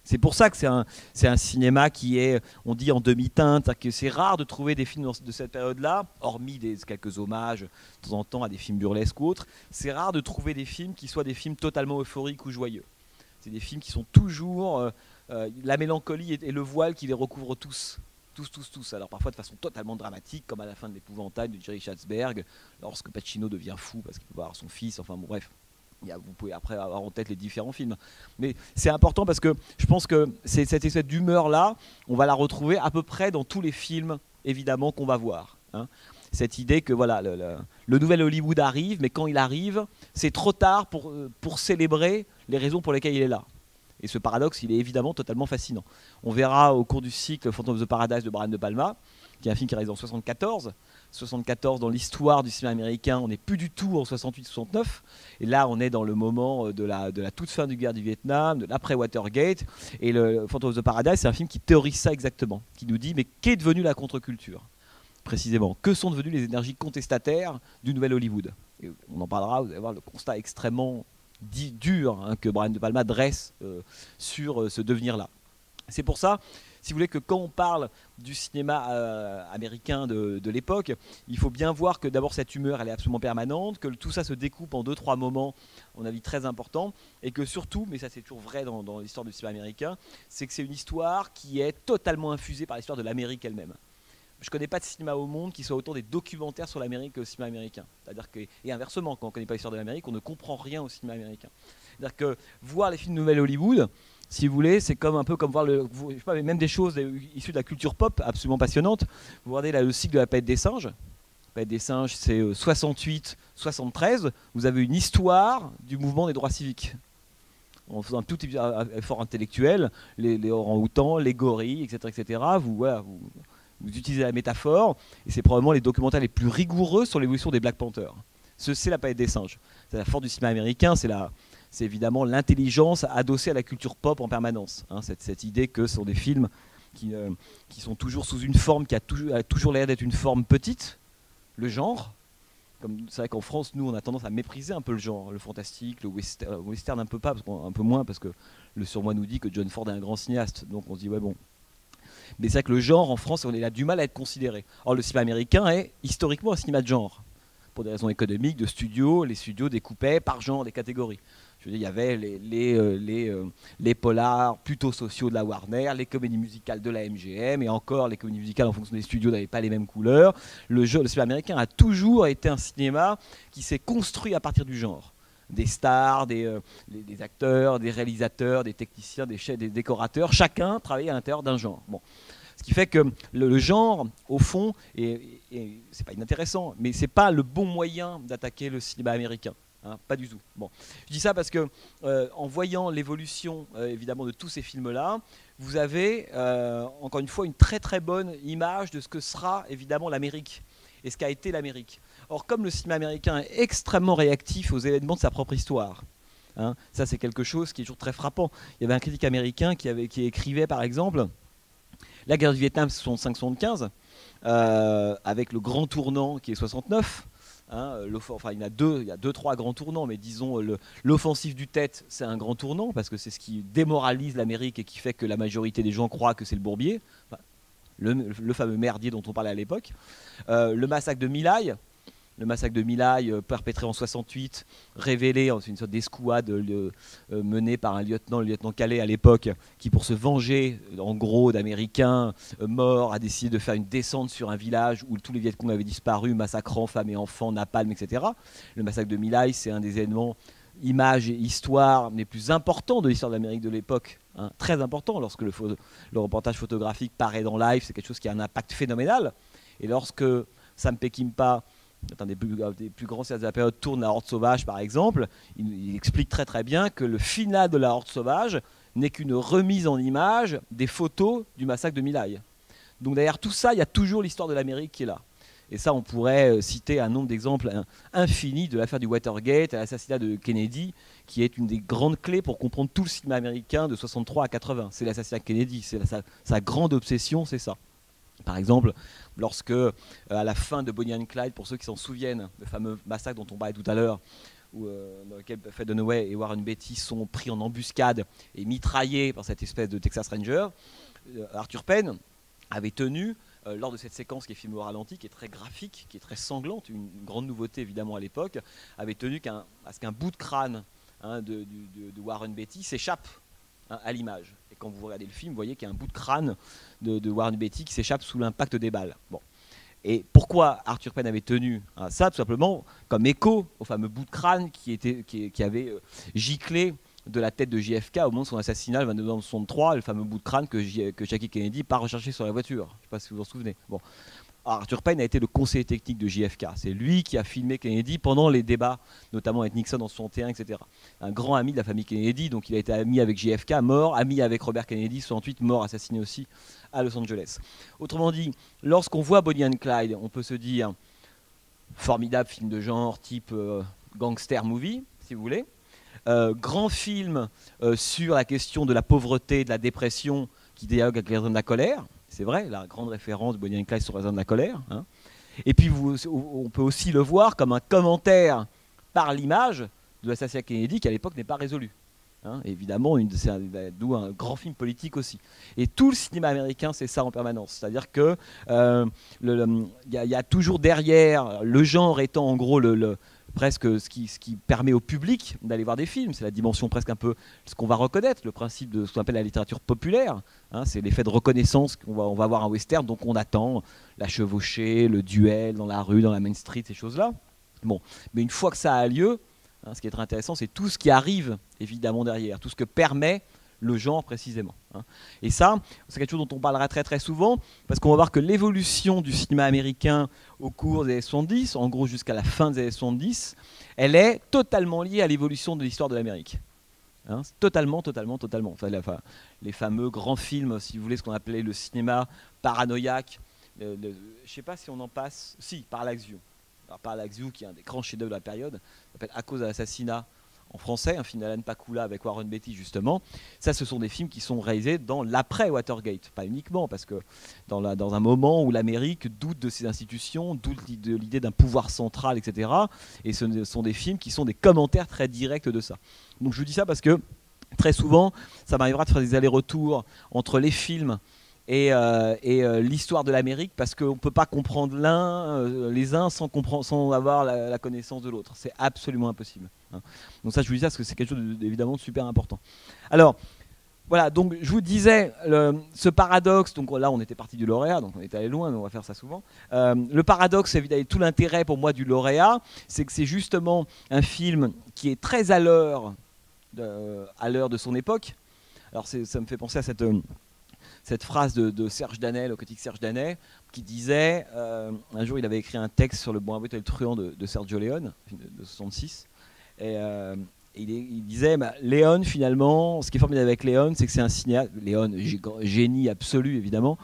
C'est pour ça que c'est un cinéma qui est, on dit, en demi-teinte, que c'est rare de trouver des films de cette période-là, hormis quelques hommages de temps en temps à des films burlesques ou autres, c'est rare de trouver des films qui soient des films totalement euphoriques ou joyeux. C'est des films qui sont toujours la mélancolie et le voile qui les recouvrent tous. Tous. Alors parfois de façon totalement dramatique, comme à la fin de l'Épouvantail de Jerry Schatzberg, lorsque Pacino devient fou parce qu'il peut voir son fils, enfin bon bref. Vous pouvez après avoir en tête les différents films. Mais c'est important parce que je pense que cette espèce d'humeur-là, on va la retrouver à peu près dans tous les films, évidemment, qu'on va voir. Hein. Cette idée que voilà, le nouvel Hollywood arrive, mais quand il arrive, c'est trop tard pour célébrer les raisons pour lesquelles il est là. Et ce paradoxe, il est évidemment totalement fascinant. On verra au cours du cycle Phantom of the Paradise de Brian De Palma, qui est un film qui est réalisé en 74. 74, dans l'histoire du cinéma américain, on n'est plus du tout en 68-69. Et là, on est dans le moment de la toute fin de guerre du Vietnam, de l'après-Watergate. Et le Phantom of the Paradise, c'est un film qui théorise ça exactement, qui nous dit, mais qu'est devenue la contre-culture ? Précisément, que sont devenues les énergies contestataires du nouvel Hollywood ? Et on en parlera, vous allez voir le constat extrêmement dur que Brian De Palma dresse sur ce devenir-là. C'est pour ça, si vous voulez, que quand on parle du cinéma américain de l'époque, il faut bien voir que d'abord cette humeur elle est absolument permanente, que tout ça se découpe en 2-3 moments, à mon avis très importants, et que surtout, mais ça c'est toujours vrai dans l'histoire du cinéma américain, c'est que c'est une histoire qui est totalement infusée par l'histoire de l'Amérique elle-même. Je ne connais pas de cinéma au monde qui soit autant des documentaires sur l'Amérique que le cinéma américain. C'est-à-dire que, et inversement, quand on ne connaît pas l'histoire de l'Amérique, on ne comprend rien au cinéma américain. C'est-à-dire que voir les films de Nouvelle Hollywood, si vous voulez, c'est un peu comme voir je sais pas, même des choses issues de la culture pop absolument passionnantes. Vous regardez là, le cycle de la Planète des singes. La Planète des singes, c'est 68-73. Vous avez une histoire du mouvement des droits civiques. En faisant un tout effort intellectuel, les orang-outans, les gorilles, etc. Vous utilisez la métaphore, et c'est probablement les documentaires les plus rigoureux sur l'évolution des Black Panthers. C'est la Planète des singes. C'est la force du cinéma américain, c'est évidemment l'intelligence adossée à la culture pop en permanence. Hein, cette idée que ce sont des films qui sont toujours sous une forme qui a toujours l'air d'être une forme petite, le genre. C'est vrai qu'en France, nous, on a tendance à mépriser un peu le genre, le fantastique, le western un peu pas, un peu moins, parce que le surmoi nous dit que John Ford est un grand cinéaste. Donc on se dit, ouais bon. Mais c'est vrai que le genre en France, on a du mal à être considéré. Or, le cinéma américain est historiquement un cinéma de genre. Pour des raisons économiques, de studios, les studios découpaient par genre des catégories. Je veux dire, il y avait les polars plutôt sociaux de la Warner, les comédies musicales de la MGM, et encore les comédies musicales en fonction des studios n'avaient pas les mêmes couleurs. Le cinéma américain a toujours été un cinéma qui s'est construit à partir du genre. Des stars, des acteurs, des réalisateurs, des techniciens, des décorateurs, chacun travaillait à l'intérieur d'un genre. Bon. Ce qui fait que le genre, au fond, c'est pas inintéressant, mais c'est pas le bon moyen d'attaquer le cinéma américain. Hein, pas du tout. Bon. Je dis ça parce que en voyant l'évolution évidemment de tous ces films-là, vous avez encore une fois une très très bonne image de ce que sera évidemment l'Amérique et ce qu'a été l'Amérique. Or, comme le cinéma américain est extrêmement réactif aux événements de sa propre histoire, hein, ça c'est quelque chose qui est toujours très frappant. Il y avait un critique américain qui écrivait par exemple la guerre du Vietnam, c'est 65-75, avec le grand tournant qui est 69. Hein, il y a 2-3 grands tournants, mais disons l'offensive du Tet, c'est un grand tournant parce que c'est ce qui démoralise l'Amérique et qui fait que la majorité des gens croient que c'est le bourbier, enfin, le fameux merdier dont on parlait à l'époque. Le massacre de My Lai, perpétré en 68, révélé, c'est une sorte d'escouade menée par le lieutenant Calais à l'époque, qui pour se venger en gros d'Américains morts a décidé de faire une descente sur un village où tous les Vietcong avaient disparu, massacrant femmes et enfants, napalm, etc. Le massacre de My Lai, c'est un des événements, images et histoire les plus importants de l'histoire de l'Amérique de l'époque. Hein, très important, lorsque le reportage photographique paraît dans Life, c'est quelque chose qui a un impact phénoménal. Et lorsque Sam Peckinpah un des plus grands cinéastes de la période, tourne La Horde sauvage par exemple, il explique très très bien que le final de La Horde sauvage n'est qu'une remise en image des photos du massacre de My Lai. Donc derrière tout ça, il y a toujours l'histoire de l'Amérique qui est là. Et ça, on pourrait citer un nombre d'exemples infini de l'affaire du Watergate à l'assassinat de Kennedy, qui est une des grandes clés pour comprendre tout le cinéma américain de 63 à 80. C'est l'assassinat de Kennedy, c'est sa grande obsession, c'est ça. Par exemple, lorsque, à la fin de Bonnie and Clyde, pour ceux qui s'en souviennent, le fameux massacre dont on parlait tout à l'heure, dans lequel Faye Dunaway et Warren Beatty sont pris en embuscade et mitraillés par cette espèce de Texas Ranger, Arthur Penn avait tenu, lors de cette séquence qui est filmée au ralenti, qui est très graphique, qui est très sanglante, une grande nouveauté évidemment à l'époque, avait tenu à ce qu'un bout de crâne de Warren Beatty s'échappe à l'image. Et quand vous regardez le film, vous voyez qu'il y a un bout de crâne de Warren Beatty qui s'échappe sous l'impact des balles. Bon. Et pourquoi Arthur Penn avait tenu à ça? Tout simplement comme écho au fameux bout de crâne qui avait giclé de la tête de JFK au moment de son assassinat le 22 novembre 1963, le fameux bout de crâne que Jackie Kennedy part rechercher sur la voiture. Je ne sais pas si vous vous en souvenez. Bon. Alors, Arthur Penn a été le conseiller technique de JFK. C'est lui qui a filmé Kennedy pendant les débats, notamment avec Nixon en 1961, etc. Un grand ami de la famille Kennedy, donc il a été ami avec JFK, mort, ami avec Robert Kennedy, 68, mort, assassiné aussi à Los Angeles. Autrement dit, lorsqu'on voit Bonnie and Clyde, on peut se dire formidable film de genre type gangster movie, si vous voulez. Grand film sur la question de la pauvreté, de la dépression, qui dialogue avec les raisons de la colère. C'est vrai, la grande référence de Bonnie and Clyde sur les raisons de la colère. Hein. Et puis on peut aussi le voir comme un commentaire par l'image de l'assassinat Kennedy qui à l'époque n'est pas résolu. Hein. Évidemment, d'où un grand film politique aussi. Et tout le cinéma américain, c'est ça en permanence. C'est-à-dire que y a toujours derrière, le genre étant en gros presque ce qui permet au public d'aller voir des films. C'est la dimension presque un peu ce qu'on va reconnaître, le principe de ce qu'on appelle la littérature populaire. Hein, c'est l'effet de reconnaissance qu'on va voir un western, donc on attend la chevauchée, le duel dans la rue, dans la Main Street, ces choses-là. Bon, mais une fois que ça a lieu, ce qui est très intéressant, c'est tout ce qui arrive évidemment derrière, tout ce que permet le genre précisément. Hein. Et ça, c'est quelque chose dont on parlera très très souvent, parce qu'on va voir que l'évolution du cinéma américain au cours des années 70, en gros jusqu'à la fin des années 70, elle est totalement liée à l'évolution de l'histoire de l'Amérique. Hein, totalement. Enfin, les fameux grands films, si vous voulez, ce qu'on appelait le cinéma paranoïaque, je ne sais pas si on en passe, si, Parallax View. Alors, Parallax View, qui est un des grands chefs-d'œuvre de la période, s'appelle À cause de l'assassinat, en français, un film d'Alan Pakula avec Warren Beatty justement. Ça, ce sont des films qui sont réalisés dans l'après Watergate, pas uniquement, parce que dans un moment où l'Amérique doute de ses institutions, doute de l'idée d'un pouvoir central, etc. Et ce sont des films qui sont des commentaires très directs de ça. Donc je vous dis ça parce que très souvent, ça m'arrivera de faire des allers-retours entre les films et l'histoire de l'Amérique, parce qu'on ne peut pas comprendre les uns sans avoir la connaissance de l'autre. C'est absolument impossible. Hein. Donc ça, je vous dis ça parce que c'est quelque chose évidemment de super important. Alors, voilà, donc je vous disais, ce paradoxe, donc là on était parti du lauréat, donc on est allé loin, mais on va faire ça souvent. Le paradoxe, évidemment, tout l'intérêt pour moi du lauréat, c'est que c'est justement un film qui est très à l'heure de son époque. Alors ça me fait penser à cette phrase de Serge Danel, le critique Serge Danel, qui disait, un jour il avait écrit un texte sur Le Bon Abbé et le Truand de Sergio Leone, de 66, et il disait, Leone finalement, ce qui est formidable avec Leone, c'est que c'est un cinéaste, Leone, génie absolu évidemment,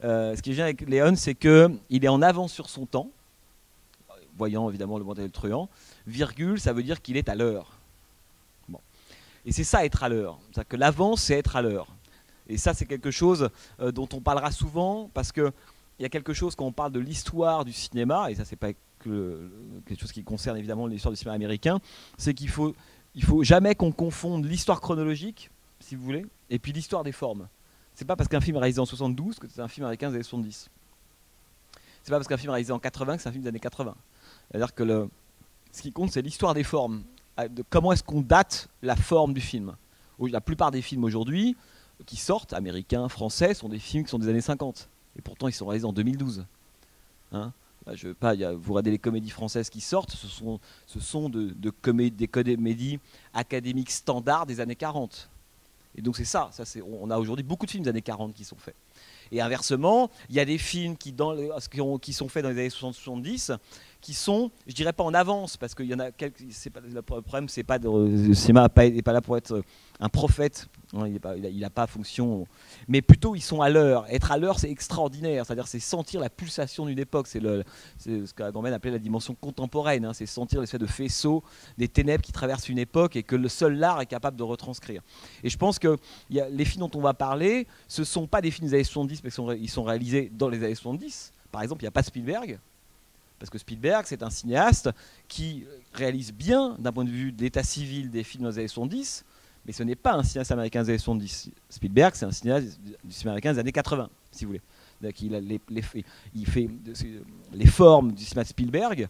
ce qui est génial avec Leone, c'est qu'il est en avance sur son temps, voyant évidemment Le Bon Abbé et le Truand, virgule, ça veut dire qu'il est à l'heure. Bon. Et c'est ça être à l'heure, c'est-à-dire que l'avance c'est être à l'heure. Et ça, c'est quelque chose dont on parlera souvent, parce qu'il y a quelque chose quand on parle de l'histoire du cinéma, et ça, c'est pas quelque chose qui concerne évidemment l'histoire du cinéma américain, c'est qu'il faut jamais qu'on confonde l'histoire chronologique, si vous voulez, et puis l'histoire des formes. C'est pas parce qu'un film est réalisé en 72 que c'est un film américain des années 70. C'est pas parce qu'un film est réalisé en 80 que c'est un film des années 80. C'est-à-dire que ce qui compte, c'est l'histoire des formes. De comment est-ce qu'on date la forme du film. La plupart des films aujourd'hui qui sortent, américains, français, sont des films qui sont des années 50. Et pourtant, ils sont réalisés en 2012. Hein, vous regardez les comédies françaises qui sortent, ce sont des comédies académiques standards des années 40. Et donc c'est ça on a aujourd'hui beaucoup de films des années 40 qui sont faits. Et inversement, il y a des films qui sont faits dans les années 60-70 qui sont, je dirais pas en avance, parce qu'il y en a quelques. Le problème, c'est pas le cinéma n'est pas là pour être un prophète. Hein, il n'a pas fonction, mais plutôt ils sont à l'heure. Être à l'heure, c'est extraordinaire. C'est-à-dire, c'est sentir la pulsation d'une époque. C'est ce qu'Agamben appelait la dimension contemporaine. Hein, c'est sentir l'espèce de faisceau des ténèbres qui traversent une époque et que le seul l'art est capable de retranscrire. Et je pense que les films dont on va parler, ce sont pas des films des années 70, mais ils sont réalisés dans les années 70. Par exemple, il n'y a pas Spielberg. Parce que Spielberg, c'est un cinéaste qui réalise bien, d'un point de vue de l'état civil des films dans les années 70, mais ce n'est pas un cinéaste américain des années 70. Spielberg, c'est un cinéaste du cinéma américain des années 80, si vous voulez. Donc, il fait les formes du cinéma de Spielberg,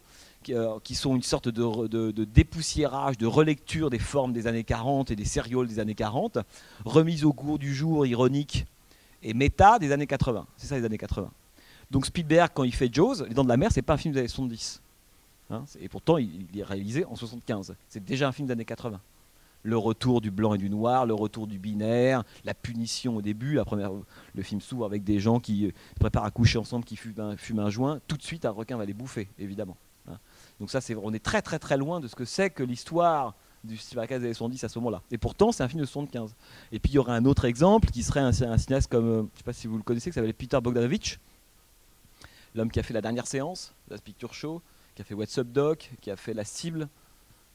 qui sont une sorte de dépoussiérage, de relecture des formes des années 40 et des sérioles des années 40, remise au goût du jour, ironique et méta des années 80. C'est ça les années 80. Donc Spielberg, quand il fait Jaws, Les Dents de la Mer, c'est pas un film des années 70. Hein, et pourtant, il est réalisé en 75. C'est déjà un film des années 80. Le retour du blanc et du noir, le retour du binaire, la punition au début, le film s'ouvre avec des gens qui se préparent à coucher ensemble, qui fument un joint. Tout de suite, un requin va les bouffer, évidemment. Hein. Donc ça, on est très très très loin de ce que c'est que l'histoire du cinéma des années 70 à ce moment-là. Et pourtant, c'est un film de 75. Et puis, il y aurait un autre exemple qui serait un cinéaste comme, je ne sais pas si vous le connaissez, qui s'appelle Peter Bogdanovich. L'homme qui a fait La Dernière Séance, la Picture Show, qui a fait What's Up Doc, qui a fait La Cible,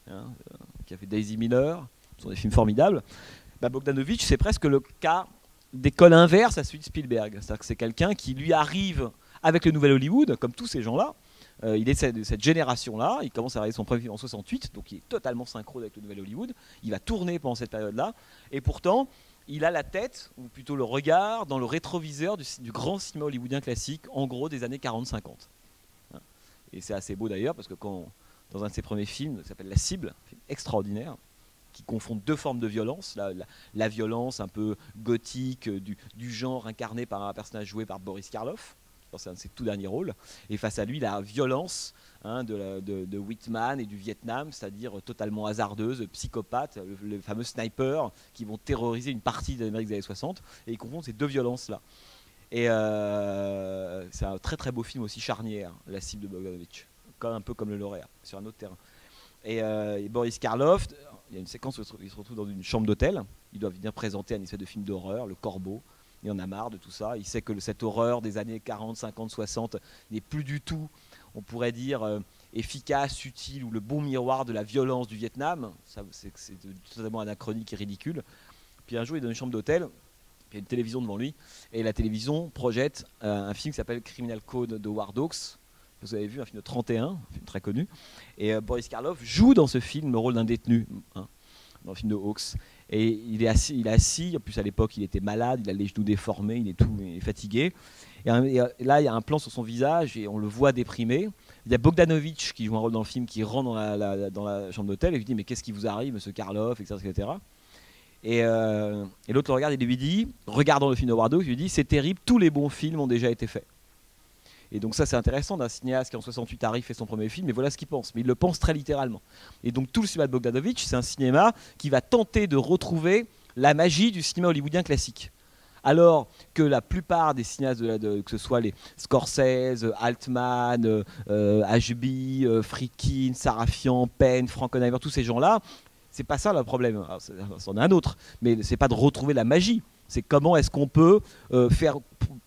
hein, qui a fait Daisy Miller, ce sont des films formidables. Bogdanovich, c'est presque le cas d'école inverse à celui de Spielberg. C'est-à-dire que c'est quelqu'un qui lui arrive avec le nouvel Hollywood, comme tous ces gens-là. Il est de cette génération-là, il commence à réaliser son premier film en 68, donc il est totalement synchrone avec le nouvel Hollywood. Il va tourner pendant cette période-là, et pourtant, il a la tête, ou plutôt le regard, dans le rétroviseur du grand cinéma hollywoodien classique, en gros des années 40-50. Et c'est assez beau d'ailleurs, parce que dans un de ses premiers films, qui s'appelle La Cible, un film extraordinaire, qui confond deux formes de violence, la violence un peu gothique du genre incarné par un personnage joué par Boris Karloff, c'est un de ses tout derniers rôles, et face à lui la violence de Whitman et du Vietnam, c'est-à-dire totalement hasardeuse, psychopathe, le fameux sniper qui vont terroriser une partie de l'Amérique des années 60, et ils confondent ces deux violences-là. Et c'est un très très beau film aussi charnière, La Cible de Bogdanovich, un peu comme Le Lauréat, sur un autre terrain. Et Boris Karloff, il y a une séquence où il se retrouve dans une chambre d'hôtel, ils doivent venir présenter un espèce de film d'horreur, Le Corbeau. Il en a marre de tout ça, il sait que cette horreur des années 40, 50, 60 n'est plus du tout, on pourrait dire, efficace, utile, ou le bon miroir de la violence du Vietnam. C'est totalement anachronique et ridicule. Puis un jour, il est dans une chambre d'hôtel, il y a une télévision devant lui, et la télévision projette un film qui s'appelle Criminal Code de Howard Hawks. Vous avez vu, un film de 31, un film très connu. Et Boris Karloff joue dans ce film le rôle d'un détenu, hein, dans le film de Hawks. Et il est assis, en plus à l'époque il était malade, il a les genoux déformés, il est fatigué. Et là il y a un plan sur son visage et on le voit déprimé. Il y a Bogdanovich qui joue un rôle dans le film, qui rentre dans la chambre d'hôtel et lui dit mais qu'est-ce qui vous arrive, monsieur Karloff, etc. Et l'autre le regarde et lui dit, regardant le film de Howard Hawks, il lui dit c'est terrible, tous les bons films ont déjà été faits. Et donc ça c'est intéressant d'un cinéaste qui en 68 arrive, fait son premier film, et voilà ce qu'il pense. Mais il le pense très littéralement. Et donc tout le cinéma de Bogdanovich, c'est un cinéma qui va tenter de retrouver la magie du cinéma hollywoodien classique. Alors que la plupart des cinéastes, que ce soit les Scorsese, Altman, Ashby, Friedkin, Sarafian, Penn, Frankenheimer, tous ces gens-là, c'est pas ça le problème. C'en est un autre, mais c'est pas de retrouver la magie. C'est comment est-ce qu'on peut faire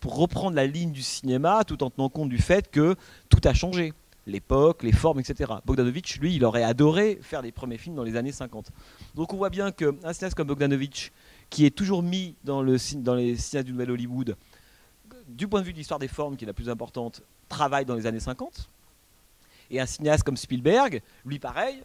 pour reprendre la ligne du cinéma tout en tenant compte du fait que tout a changé. L'époque, les formes, etc. Bogdanovich, lui, il aurait adoré faire les premiers films dans les années 50. Donc on voit bien qu'un cinéaste comme Bogdanovich, qui est toujours mis dans les cinéastes du Nouvel Hollywood, du point de vue de l'histoire des formes, qui est la plus importante, travaille dans les années 50. Et un cinéaste comme Spielberg, lui pareil,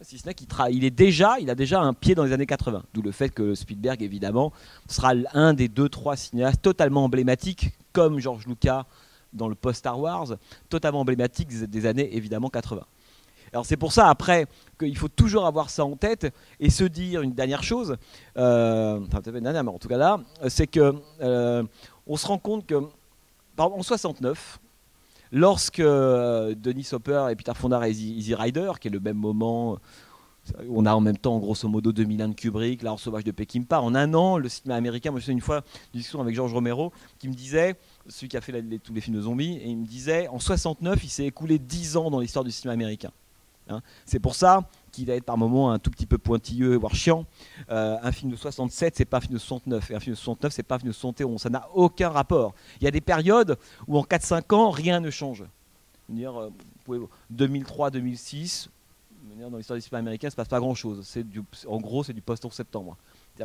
il a déjà un pied dans les années 80. D'où le fait que Spielberg, évidemment, sera un des 2-3 cinéastes totalement emblématiques, comme George Lucas dans le post-Star Wars, totalement emblématiques des années, évidemment, 80. Alors c'est pour ça, après, qu'il faut toujours avoir ça en tête et se dire une dernière chose, enfin peut-être une dernière, mais en tout cas là, c'est que on se rend compte que, par exemple, en 69, lorsque Dennis Hopper et Peter Fonda et Easy Rider, qui est le même moment, on a en même temps grosso modo 2001 de Kubrick, L'Art sauvage de Peckinpah, en un an, le cinéma américain, moi je sais une fois une discussion avec George Romero qui me disait celui qui a fait tous les films de zombies, et il me disait, en 69, il s'est écoulé 10 ans dans l'histoire du cinéma américain. Hein. C'est pour ça qu'il va être par moments un tout petit peu pointilleux, voire chiant. Un film de 67, c'est pas un film de 69, et un film de 69, c'est pas un film de 71. Ça n'a aucun rapport. Il y a des périodes où en 4-5 ans, rien ne change. 2003, 2006, dans l'histoire du cinéma américain, il ne se passe pas grand-chose. En gros, c'est du post-11 septembre.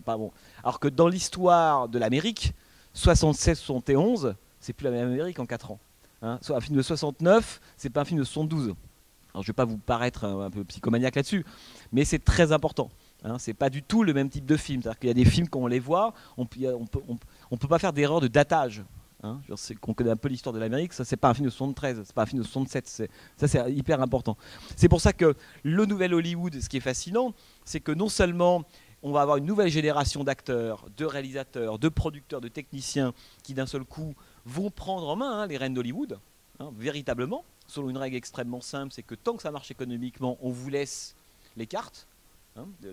Pas bon. Alors que dans l'histoire de l'Amérique, 76-71, c'est plus la même Amérique en 4 ans. Hein. Un film de 69, c'est pas un film de 72. Alors, je ne vais pas vous paraître un peu psychomaniaque là-dessus, mais c'est très important. Hein. C'est pas du tout le même type de film. C'est-à-dire qu'il y a des films, quand on les voit, on peut pas faire d'erreur de datage. Hein. Qu'on connaît un peu l'histoire de l'Amérique, ça c'est pas un film de 73, c'est pas un film de 67. Ça c'est hyper important. C'est pour ça que le nouvel Hollywood, ce qui est fascinant, c'est que non seulement on va avoir une nouvelle génération d'acteurs, de réalisateurs, de producteurs, de techniciens qui d'un seul coup vont prendre en main les rênes d'Hollywood, véritablement, selon une règle extrêmement simple, c'est que tant que ça marche économiquement, on vous laisse les cartes.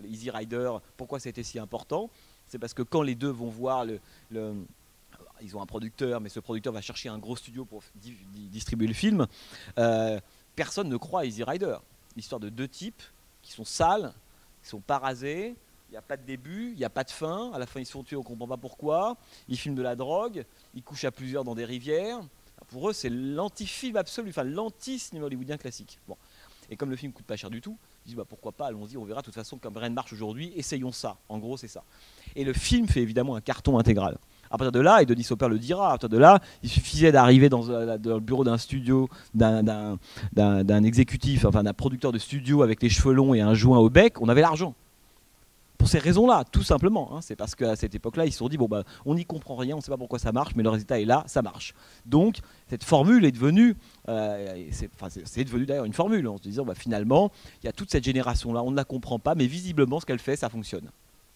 Easy Rider, pourquoi c'était si important? C'est parce que quand les deux vont voir ils ont un producteur, mais ce producteur va chercher un gros studio pour distribuer le film, personne ne croit à Easy Rider. L'histoire de deux types qui sont sales, qui sont pas rasés, il n'y a pas de début, il n'y a pas de fin, à la fin ils se font tuer, on ne comprend pas pourquoi, ils filment de la drogue, ils couchent à plusieurs dans des rivières. Pour eux, c'est l'anti-film absolu, enfin l'anti-cinéma hollywoodien classique. Bon. Et comme le film coûte pas cher du tout, ils disent pourquoi pas, allons-y, on verra, de toute façon, comme rien ne marche aujourd'hui, essayons ça. En gros, c'est ça. Et le film fait évidemment un carton intégral. À partir de là, et Denis Hopper le dira, à partir de là, il suffisait d'arriver dans le bureau d'un studio, d'un exécutif, enfin d'un producteur de studio avec les cheveux longs et un joint au bec, on avait l'argent. Pour ces raisons-là, tout simplement. Hein. C'est parce qu'à cette époque-là, ils se sont dit, on n'y comprend rien, on ne sait pas pourquoi ça marche, mais le résultat est là, ça marche. Donc, cette formule est devenue, c'est devenu d'ailleurs une formule, en se disant, finalement, il y a toute cette génération-là, on ne la comprend pas, mais visiblement, ce qu'elle fait, ça fonctionne.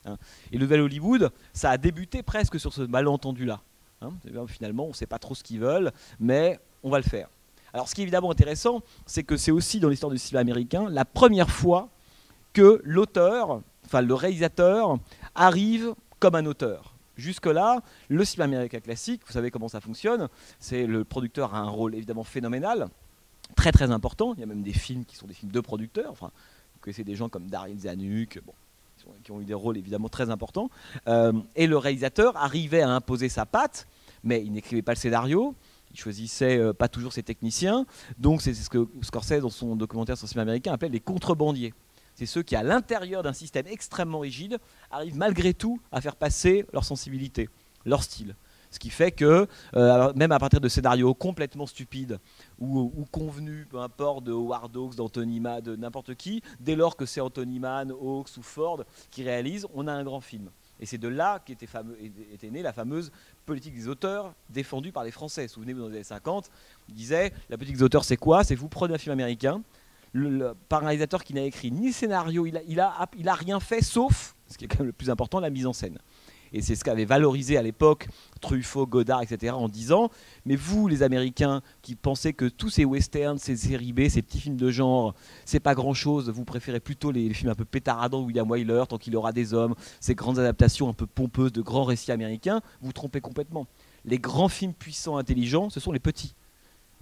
Hein. Et le nouvel Hollywood, ça a débuté presque sur ce malentendu-là. Hein. Finalement, on ne sait pas trop ce qu'ils veulent, mais on va le faire. Alors, ce qui est évidemment intéressant, c'est que c'est aussi dans l'histoire du cinéma américain la première fois que l'auteur, enfin le réalisateur, arrive comme un auteur. Jusque-là, le cinéma américain classique, vous savez comment ça fonctionne, c'est le producteur a un rôle évidemment phénoménal, très très important. Il y a même des films qui sont des films de producteurs. Enfin, vous connaissez des gens comme Daryl Zanuck, qui ont eu des rôles évidemment très importants. Et le réalisateur arrivait à imposer sa patte, mais il n'écrivait pas le scénario. Il choisissait pas toujours ses techniciens. Donc c'est ce que Scorsese, dans son documentaire sur le cinéma américain, appelle les contrebandiers. C'est ceux qui, à l'intérieur d'un système extrêmement rigide, arrivent malgré tout à faire passer leur sensibilité, leur style. Ce qui fait que, même à partir de scénarios complètement stupides ou convenus, peu importe, de Howard Hawks, d'Anthony Mann, de n'importe qui, dès lors que c'est Anthony Mann, Hawks ou Ford qui réalisent, on a un grand film. Et c'est de là qu'était née la fameuse politique des auteurs défendue par les Français. Souvenez-vous, dans les années 50, ils disaient, la politique des auteurs, c'est quoi? C'est vous prenez un film américain, par un réalisateur qui n'a écrit ni scénario, il a rien fait sauf, ce qui est quand même le plus important, la mise en scène. Et c'est ce qu'avait valorisé à l'époque Truffaut, Godard, etc. en disant, mais vous les Américains qui pensez que tous ces westerns, ces séries B, ces petits films de genre, c'est pas grand chose, vous préférez plutôt les films un peu pétaradants de William Wyler, Tant qu'il aura des hommes, ces grandes adaptations un peu pompeuses de grands récits américains, vous vous trompez complètement. Les grands films puissants, intelligents, ce sont les petits.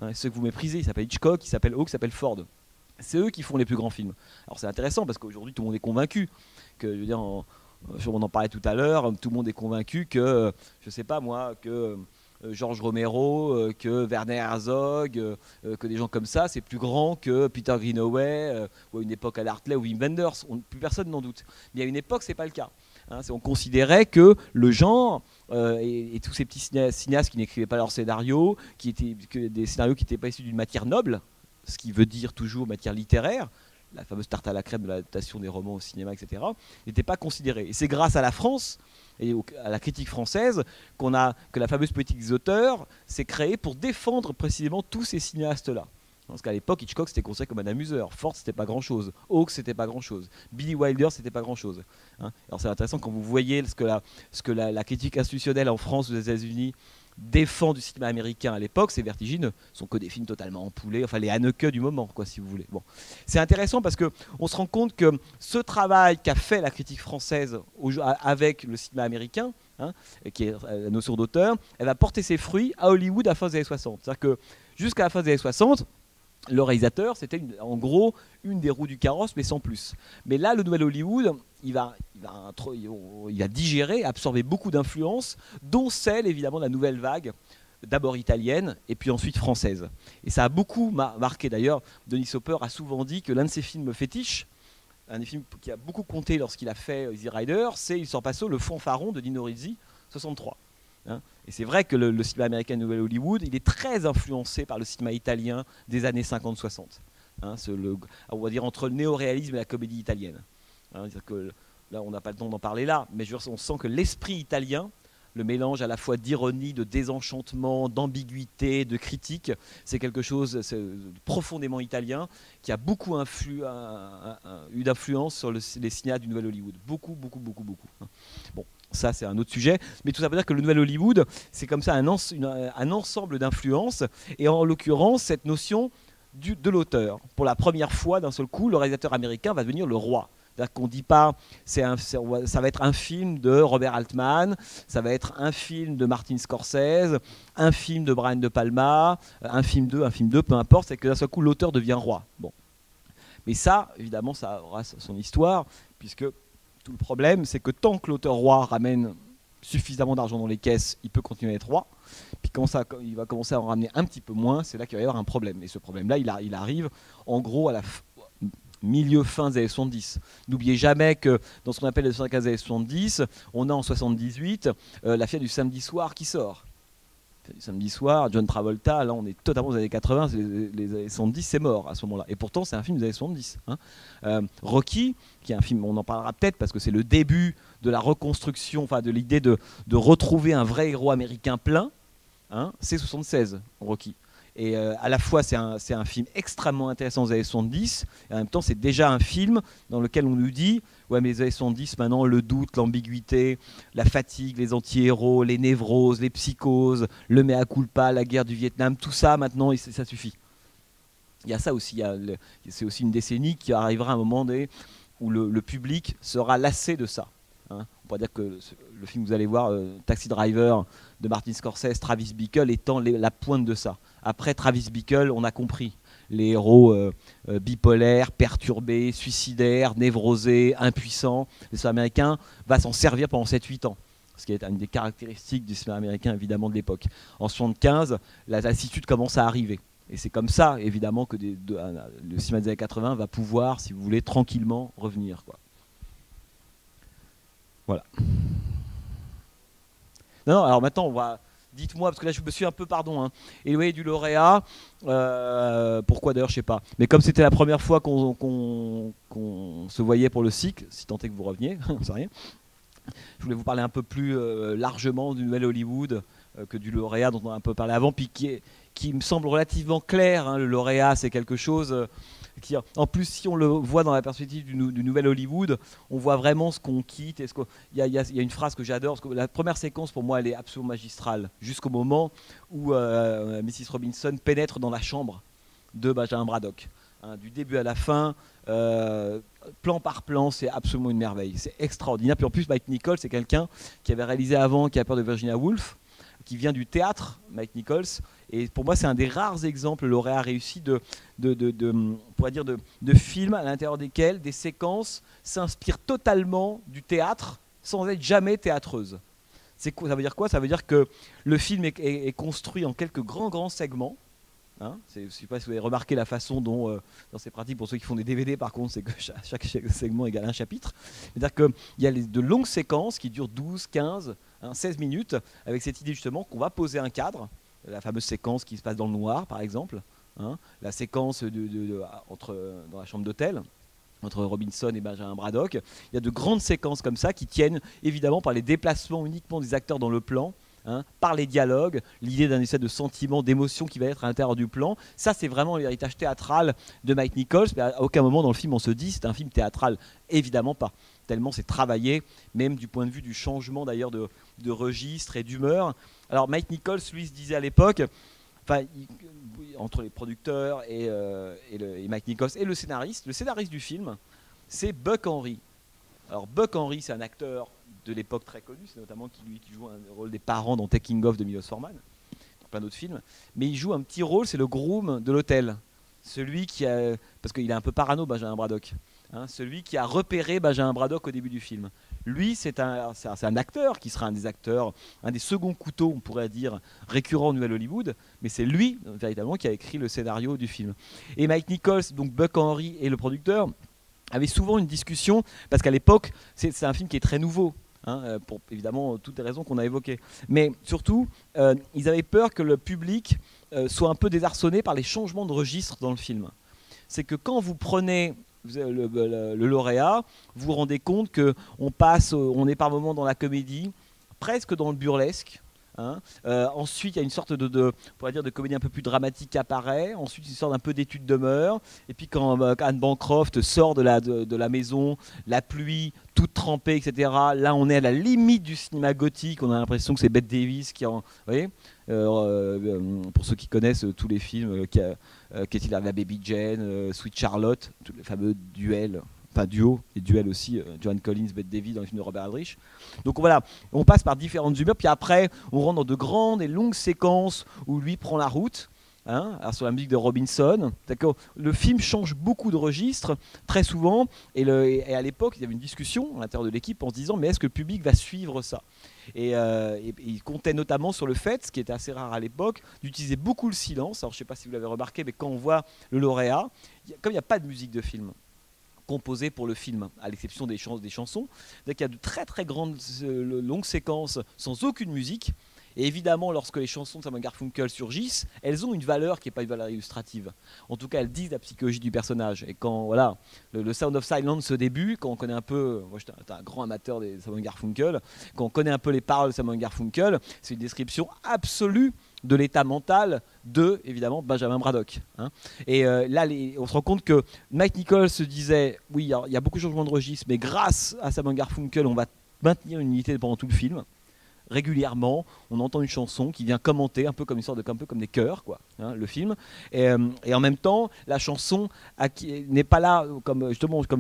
Hein, ceux que vous méprisez, ils s'appellent Hitchcock, ils s'appellent Hawks, ils s'appellent Ford. C'est eux qui font les plus grands films. Alors c'est intéressant parce qu'aujourd'hui tout le monde est convaincu que, je veux dire, on en parlait tout à l'heure, tout le monde est convaincu que, je sais pas moi, que George Romero, que Werner Herzog, que des gens comme ça, c'est plus grand que Peter Greenaway, ou à une époque à Hartley ou Wim Wenders. Plus personne n'en doute. Mais à une époque, c'est pas le cas. Hein, on considérait que le genre et tous ces petits cinéastes qui n'écrivaient pas leurs scénarios, des scénarios qui n'étaient pas issus d'une matière noble, ce qui veut dire toujours matière littéraire, la fameuse tarte à la crème de l'adaptation des romans au cinéma, etc., n'était pas considérée. Et c'est grâce à la France et à la critique française que la fameuse politique des auteurs s'est créée pour défendre précisément tous ces cinéastes-là. Parce qu'à l'époque, Hitchcock c'était considéré comme un amuseur, Ford c'était pas grand-chose, Hawks c'était pas grand-chose, Billy Wilder c'était pas grand-chose. Hein. Alors c'est intéressant quand vous voyez ce que la critique institutionnelle en France ou aux États-Unis défend du cinéma américain à l'époque, c'est vertigineux. Ce sont que des films totalement empoulés, enfin les Haneke du moment, quoi, si vous voulez. Bon. C'est intéressant parce qu'on se rend compte que ce travail qu'a fait la critique française avec le cinéma américain, hein, qui est la notion d'auteur, elle va porter ses fruits à Hollywood à la fin des années 60. C'est-à-dire que jusqu'à la fin des années 60, le réalisateur, c'était en gros une des roues du carrosse, mais sans plus. Mais là, le nouvel Hollywood, il va digérer, absorber beaucoup d'influences, dont celle évidemment de la nouvelle vague, d'abord italienne et puis ensuite française. Et ça a beaucoup marqué d'ailleurs. Denis Hopper a souvent dit que l'un de ses films fétiches, un des films qui a beaucoup compté lorsqu'il a fait Easy Rider, c'est Il sort passo, le fanfaron de Dino Risi, 63. Hein, et c'est vrai que le cinéma américain Nouvel Hollywood, il est très influencé par le cinéma italien des années 50-60. Hein, on va dire entre le néo-réalisme et la comédie italienne. Hein, dire que, là, on n'a pas le temps d'en parler là, mais on sent que l'esprit italien, le mélange à la fois d'ironie, de désenchantement, d'ambiguïté, de critique, c'est quelque chose de profondément italien qui a beaucoup eu d'influence sur les cinéastes du Nouvel Hollywood. Beaucoup. Bon, ça c'est un autre sujet, mais tout ça veut dire que le Nouvel Hollywood, c'est comme ça un ensemble d'influences, et en l'occurrence cette notion de l'auteur. Pour la première fois, d'un seul coup, le réalisateur américain va devenir le roi. C'est-à-dire qu'on ne dit pas, ça va être un film de Robert Altman, ça va être un film de Martin Scorsese, un film de Brian De Palma, un film 2, peu importe, c'est que d'un seul coup, l'auteur devient roi. Bon. Mais ça, évidemment, ça aura son histoire, puisque tout le problème, c'est que tant que l'auteur roi ramène suffisamment d'argent dans les caisses, il peut continuer à être roi. Puis quand il va commencer à en ramener un petit peu moins, c'est là qu'il va y avoir un problème. Et ce problème-là, il arrive en gros à la milieu-fin des années 70. N'oubliez jamais que dans ce qu'on appelle les 75 années 70, on a en 78 la fièvre du samedi soir qui sort. Samedi soir, John Travolta, là on est totalement aux années 80, les années 70 c'est mort à ce moment-là. Et pourtant c'est un film des années 70. Hein. Rocky, qui est un film, on en parlera peut-être parce que c'est le début de la reconstruction, enfin de l'idée de retrouver un vrai héros américain plein, hein, c'est 76, Rocky. Et à la fois c'est un film extrêmement intéressant aux années 70, et en même temps c'est déjà un film dans lequel on nous dit ouais mais les années 70 maintenant, le doute, l'ambiguïté, la fatigue, les anti-héros, les névroses, les psychoses, le mea culpa, la guerre du Vietnam, tout ça maintenant ça suffit. Il y a ça aussi, c'est aussi une décennie qui arrivera à un moment donné où le public sera lassé de ça. Hein. On pourrait dire que le film que vous allez voir, Taxi Driver de Martin Scorsese, Travis Bickle étant la pointe de ça. Après Travis Bickle, on a compris. Les héros bipolaires, perturbés, suicidaires, névrosés, impuissants. Le cinéma américain va s'en servir pendant 7-8 ans. Ce qui est une des caractéristiques du cinéma américain, évidemment, de l'époque. En 1975, la lassitude commence à arriver. Et c'est comme ça, évidemment, que le cinéma des années 80 va pouvoir, si vous voulez, tranquillement revenir, quoi. Voilà. Non, alors maintenant, dites-moi, parce que là je me suis un peu, éloigné du lauréat. Pourquoi d'ailleurs, je sais pas. Mais comme c'était la première fois qu'on se voyait pour le cycle, si tant est que vous reveniez, on sait rien. Je voulais vous parler un peu plus largement du Nouvel Hollywood que du lauréat dont on a un peu parlé avant, puis qui me semble relativement clair. Hein, le lauréat, c'est quelque chose qui, en plus, si on le voit dans la perspective du Nouvel Hollywood, on voit vraiment ce qu'on quitte. Il y a une phrase que j'adore, parce que la première séquence, pour moi, elle est absolument magistrale, jusqu'au moment où Mrs. Robinson pénètre dans la chambre de Benjamin Braddock. Hein, du début à la fin, plan par plan, c'est absolument une merveille. C'est extraordinaire. Puis en plus, Mike Nichols, c'est quelqu'un qui avait réalisé avant Qui a peur de Virginia Woolf, qui vient du théâtre, Mike Nichols. Et pour moi, c'est un des rares exemples lauréats réussis de films à l'intérieur desquels des séquences s'inspirent totalement du théâtre sans être jamais théâtreuses. Ça veut dire quoi? Ça veut dire que le film est construit en quelques grands segments. Hein, je ne sais pas si vous avez remarqué la façon dont, dans ces pratiques, pour ceux qui font des DVD par contre, c'est que chaque segment égale un chapitre. C'est-à-dire qu'il y a de longues séquences qui durent 12, 15, 16 minutes, avec cette idée justement qu'on va poser un cadre, la fameuse séquence qui se passe dans le noir par exemple, hein, la séquence dans la chambre d'hôtel, entre Robinson et Benjamin Braddock. Il y a de grandes séquences comme ça qui tiennent évidemment par les déplacements uniquement des acteurs dans le plan, hein, par les dialogues, l'idée d'un essai de sentiment, d'émotion qui va être à l'intérieur du plan. Ça, c'est vraiment l'héritage théâtral de Mike Nichols. Mais à aucun moment dans le film on se dit c'est un film théâtral. Évidemment pas. Tellement c'est travaillé, même du point de vue du changement d'ailleurs de registre et d'humeur. Alors Mike Nichols, lui, se disait à l'époque, entre les producteurs et Mike Nichols et le scénariste du film, c'est Buck Henry. Alors Buck Henry, c'est un acteur de l'époque très connu, c'est notamment qui joue un rôle des parents dans Taking Off de Milos Forman, dans plein d'autres films. Mais il joue un petit rôle, c'est le groom de l'hôtel. Celui qui a, parce qu'il est un peu parano, Benjamin Braddock, hein, celui qui a repéré Benjamin Braddock au début du film. Lui, c'est un acteur qui sera un des acteurs, un des seconds couteaux, on pourrait dire, récurrents au Nouvel Hollywood, mais c'est lui, véritablement, qui a écrit le scénario du film. Et Mike Nichols, donc Buck Henry et le producteur, avaient souvent une discussion, parce qu'à l'époque, c'est un film qui est très nouveau, hein, pour évidemment toutes les raisons qu'on a évoquées. Mais surtout, ils avaient peur que le public soit un peu désarçonné par les changements de registre dans le film. C'est que quand vous prenez le lauréat, vous vous rendez compte on est par moments dans la comédie, presque dans le burlesque. Hein. Ensuite, il y a une sorte on pourrait dire de comédie un peu plus dramatique qui apparaît. Ensuite, une sorte un peu d'étude de mœurs. Et puis quand Anne Bancroft sort de la maison, la pluie, toute trempée, etc. Là, on est à la limite du cinéma gothique. On a l'impression que c'est Bette Davis qui vous voyez, pour ceux qui connaissent tous les films, qu'est-il arrivé à Baby Jane, Sweet Charlotte, tous les fameux duels. Enfin, duo et duel aussi, Joan Collins, Bette Davis dans les films de Robert Aldrich. Donc voilà, on passe par différentes humeurs, puis après on rentre dans de grandes et longues séquences où lui prend la route, hein, alors sur la musique de Robinson. D'accord, le film change beaucoup de registres, très souvent, et à l'époque il y avait une discussion à l'intérieur de l'équipe en se disant mais est-ce que le public va suivre ça ? Et il comptait notamment sur le fait, ce qui était assez rare à l'époque, d'utiliser beaucoup le silence. Alors je ne sais pas si vous l'avez remarqué, mais quand on voit le lauréat, comme il n'y a pas de musique de film composé pour le film, à l'exception des chansons. Donc il y a de très très grandes longues séquences sans aucune musique. Et évidemment, lorsque les chansons de Simon Garfunkel surgissent, elles ont une valeur qui n'est pas une valeur illustrative. En tout cas, elles disent la psychologie du personnage. Et quand voilà, le Sound of Silence au début, quand on connaît un peu, moi j'étais un grand amateur des Simon Garfunkel, quand on connaît un peu les paroles de Simon Garfunkel, c'est une description absolue de l'état mental de, évidemment, Benjamin Braddock. Hein. Et là, on se rend compte que Mike Nichols se disait, oui, il y a beaucoup de changements de registre, mais grâce à Simon Garfunkel, on va maintenir une unité pendant tout le film. Régulièrement, on entend une chanson qui vient commenter un peu comme des chœurs, quoi, hein, le film. Et en même temps, la chanson n'est pas là comme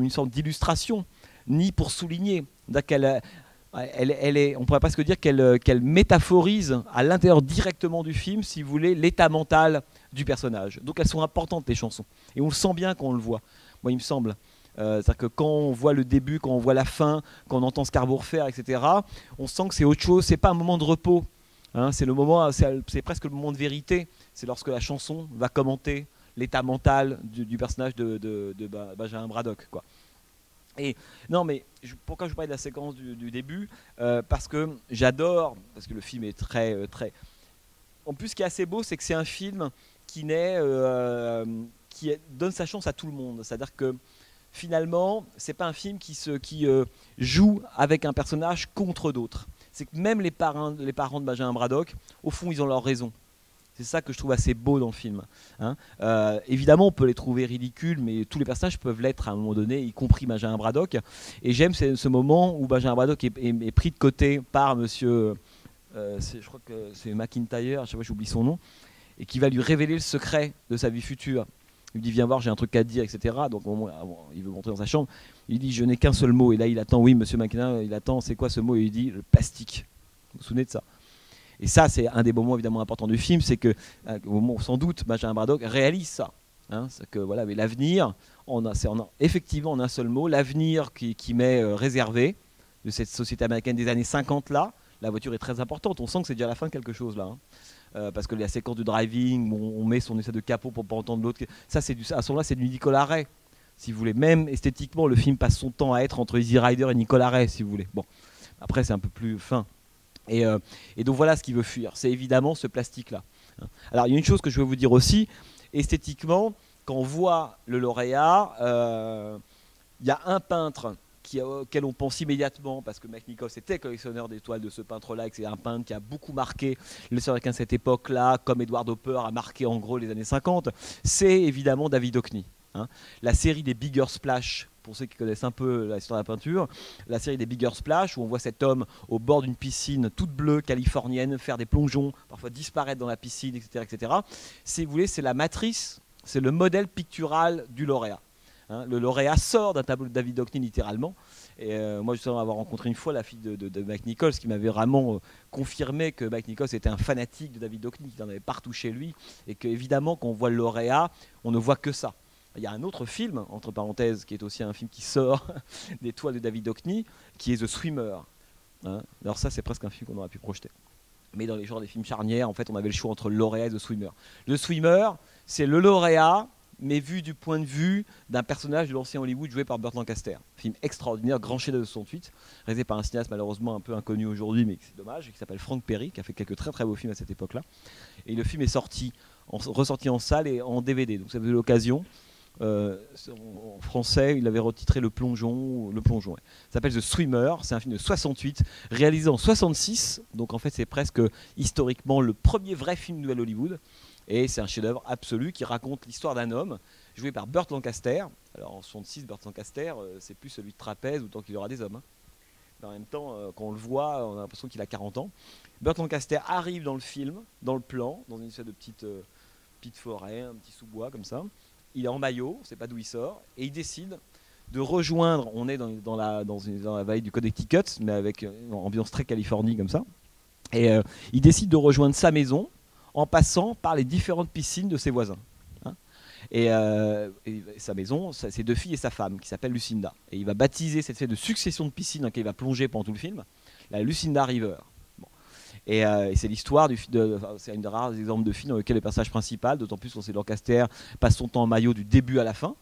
une sorte d'illustration, ni pour souligner. On pourrait presque dire qu'elle métaphorise à l'intérieur directement du film, si vous voulez, l'état mental du personnage. Donc elles sont importantes, les chansons. Et on le sent bien quand on le voit. Moi, il me semble. C'est-à-dire que quand on voit le début, quand on voit la fin, quand on entend Scarborough faire, etc., on sent que c'est autre chose. C'est pas un moment de repos. Hein, c'est presque le moment de vérité. C'est lorsque la chanson va commenter l'état mental du personnage de Benjamin Braddock, quoi. Et non, mais pourquoi je vous parlais de la séquence du début, parce que j'adore, parce que le film est très. En plus, ce qui est assez beau, c'est que c'est un film qui donne sa chance à tout le monde. C'est-à-dire que finalement, c'est pas un film qui joue avec un personnage contre d'autres. C'est que même les parents de Benjamin Braddock, au fond, ils ont leur raison. C'est ça que je trouve assez beau dans le film. Hein. Évidemment, on peut les trouver ridicules, mais tous les personnages peuvent l'être à un moment donné, y compris Benjamin Braddock. Et j'aime ce moment où Benjamin Braddock est pris de côté par monsieur, je crois que c'est McIntyre, à chaque fois j'oublie son nom, et qui va lui révéler le secret de sa vie future. Il lui dit viens voir, j'ai un truc à te dire, etc. Donc au moment, il veut rentrer dans sa chambre. Il dit je n'ai qu'un seul mot. Et là il attend, oui monsieur McIntyre, il attend, c'est quoi ce mot? Et il dit le plastique. Vous vous souvenez de ça? Et ça, c'est un des moments évidemment importants du film, c'est que, au moment où sans doute Benjamin Braddock réalise ça. Hein, c'est que voilà, mais l'avenir, effectivement en un seul mot, l'avenir qui m'est réservé de cette société américaine des années 50 là, la voiture est très importante. On sent que c'est déjà la fin de quelque chose là. Hein. Parce que la séquence du driving, où on met son essai de capot pour pas entendre l'autre, ça c'est à ce moment-là c'est du Nicolas Ray, si vous voulez. Même esthétiquement, le film passe son temps à être entre Easy Rider et Nicolas Ray, si vous voulez. Bon, après c'est un peu plus fin. Et donc voilà ce qu'il veut fuir, c'est évidemment ce plastique-là. Alors il y a une chose que je veux vous dire aussi, esthétiquement, quand on voit le lauréat, il y a un peintre auquel on pense immédiatement, parce que Mike Nichols était collectionneur des toiles de ce peintre-là, et que c'est un peintre qui a beaucoup marqué le cinéma américain de cette époque-là, comme Edward Hopper a marqué en gros les années 50, c'est évidemment David Hockney. Hein. La série des Bigger Splash, pour ceux qui connaissent un peu l'histoire de la peinture, la série des Bigger Splash, où on voit cet homme au bord d'une piscine toute bleue californienne faire des plongeons, parfois disparaître dans la piscine, etc. etc. Si vous voulez, c'est la matrice, c'est le modèle pictural du lauréat. Hein, le lauréat sort d'un tableau de David Hockney littéralement, Et moi, justement, avoir rencontré une fois la fille de Mike Nichols, qui m'avait vraiment confirmé que Mike Nichols était un fanatique de David Hockney, qu'il en avait partout chez lui, et qu'évidemment, quand on voit le lauréat, on ne voit que ça. Il y a un autre film, entre parenthèses, qui est aussi un film qui sort des toiles de David Hockney, qui est The Swimmer. Hein, alors ça, c'est presque un film qu'on aurait pu projeter. Mais dans les genres des films charnières, en fait, on avait le choix entre le lauréat et The Swimmer. Le Swimmer, c'est le lauréat, mais vu du point de vue d'un personnage de l'ancien Hollywood joué par Burt Lancaster. Film extraordinaire, grand chef-d'œuvre de 68, réalisé par un cinéaste malheureusement un peu inconnu aujourd'hui, mais c'est dommage, qui s'appelle Frank Perry, qui a fait quelques très très beaux films à cette époque-là. Et le film est ressorti en salle et en DVD, donc ça faisait l'occasion. En français, il avait retitré Le Plongeon. Ouais. Ça s'appelle The Swimmer, c'est un film de 68, réalisé en 66, donc en fait c'est presque historiquement le premier vrai film de Nouvelle Hollywood, et c'est un chef-d'œuvre absolu qui raconte l'histoire d'un homme joué par Burt Lancaster. Alors en 66, Burt Lancaster, c'est plus celui de Trapèze ou Tant qu'il y aura des hommes. Hein. Mais en même temps, quand on le voit, on a l'impression qu'il a 40 ans. Burt Lancaster arrive dans le film, dans le plan, dans une espèce de petite forêt, un petit sous-bois comme ça. Il est en maillot, on ne sait pas d'où il sort, et il décide de rejoindre, on est dans la vallée du Connecticut, mais avec une ambiance très Californie comme ça, et il décide de rejoindre sa maison en passant par les différentes piscines de ses voisins. Hein. Et sa maison, c'est 2 filles et sa femme, qui s'appelle Lucinda. Et il va baptiser cette espèce de succession de piscines dans laquelle il va plonger pendant tout le film, la Lucinda River. Et c'est l'histoire c'est un des rares exemples de film dans lequel le personnage principal, d'autant plus quand c'est Lancaster, passe son temps en maillot du début à la fin.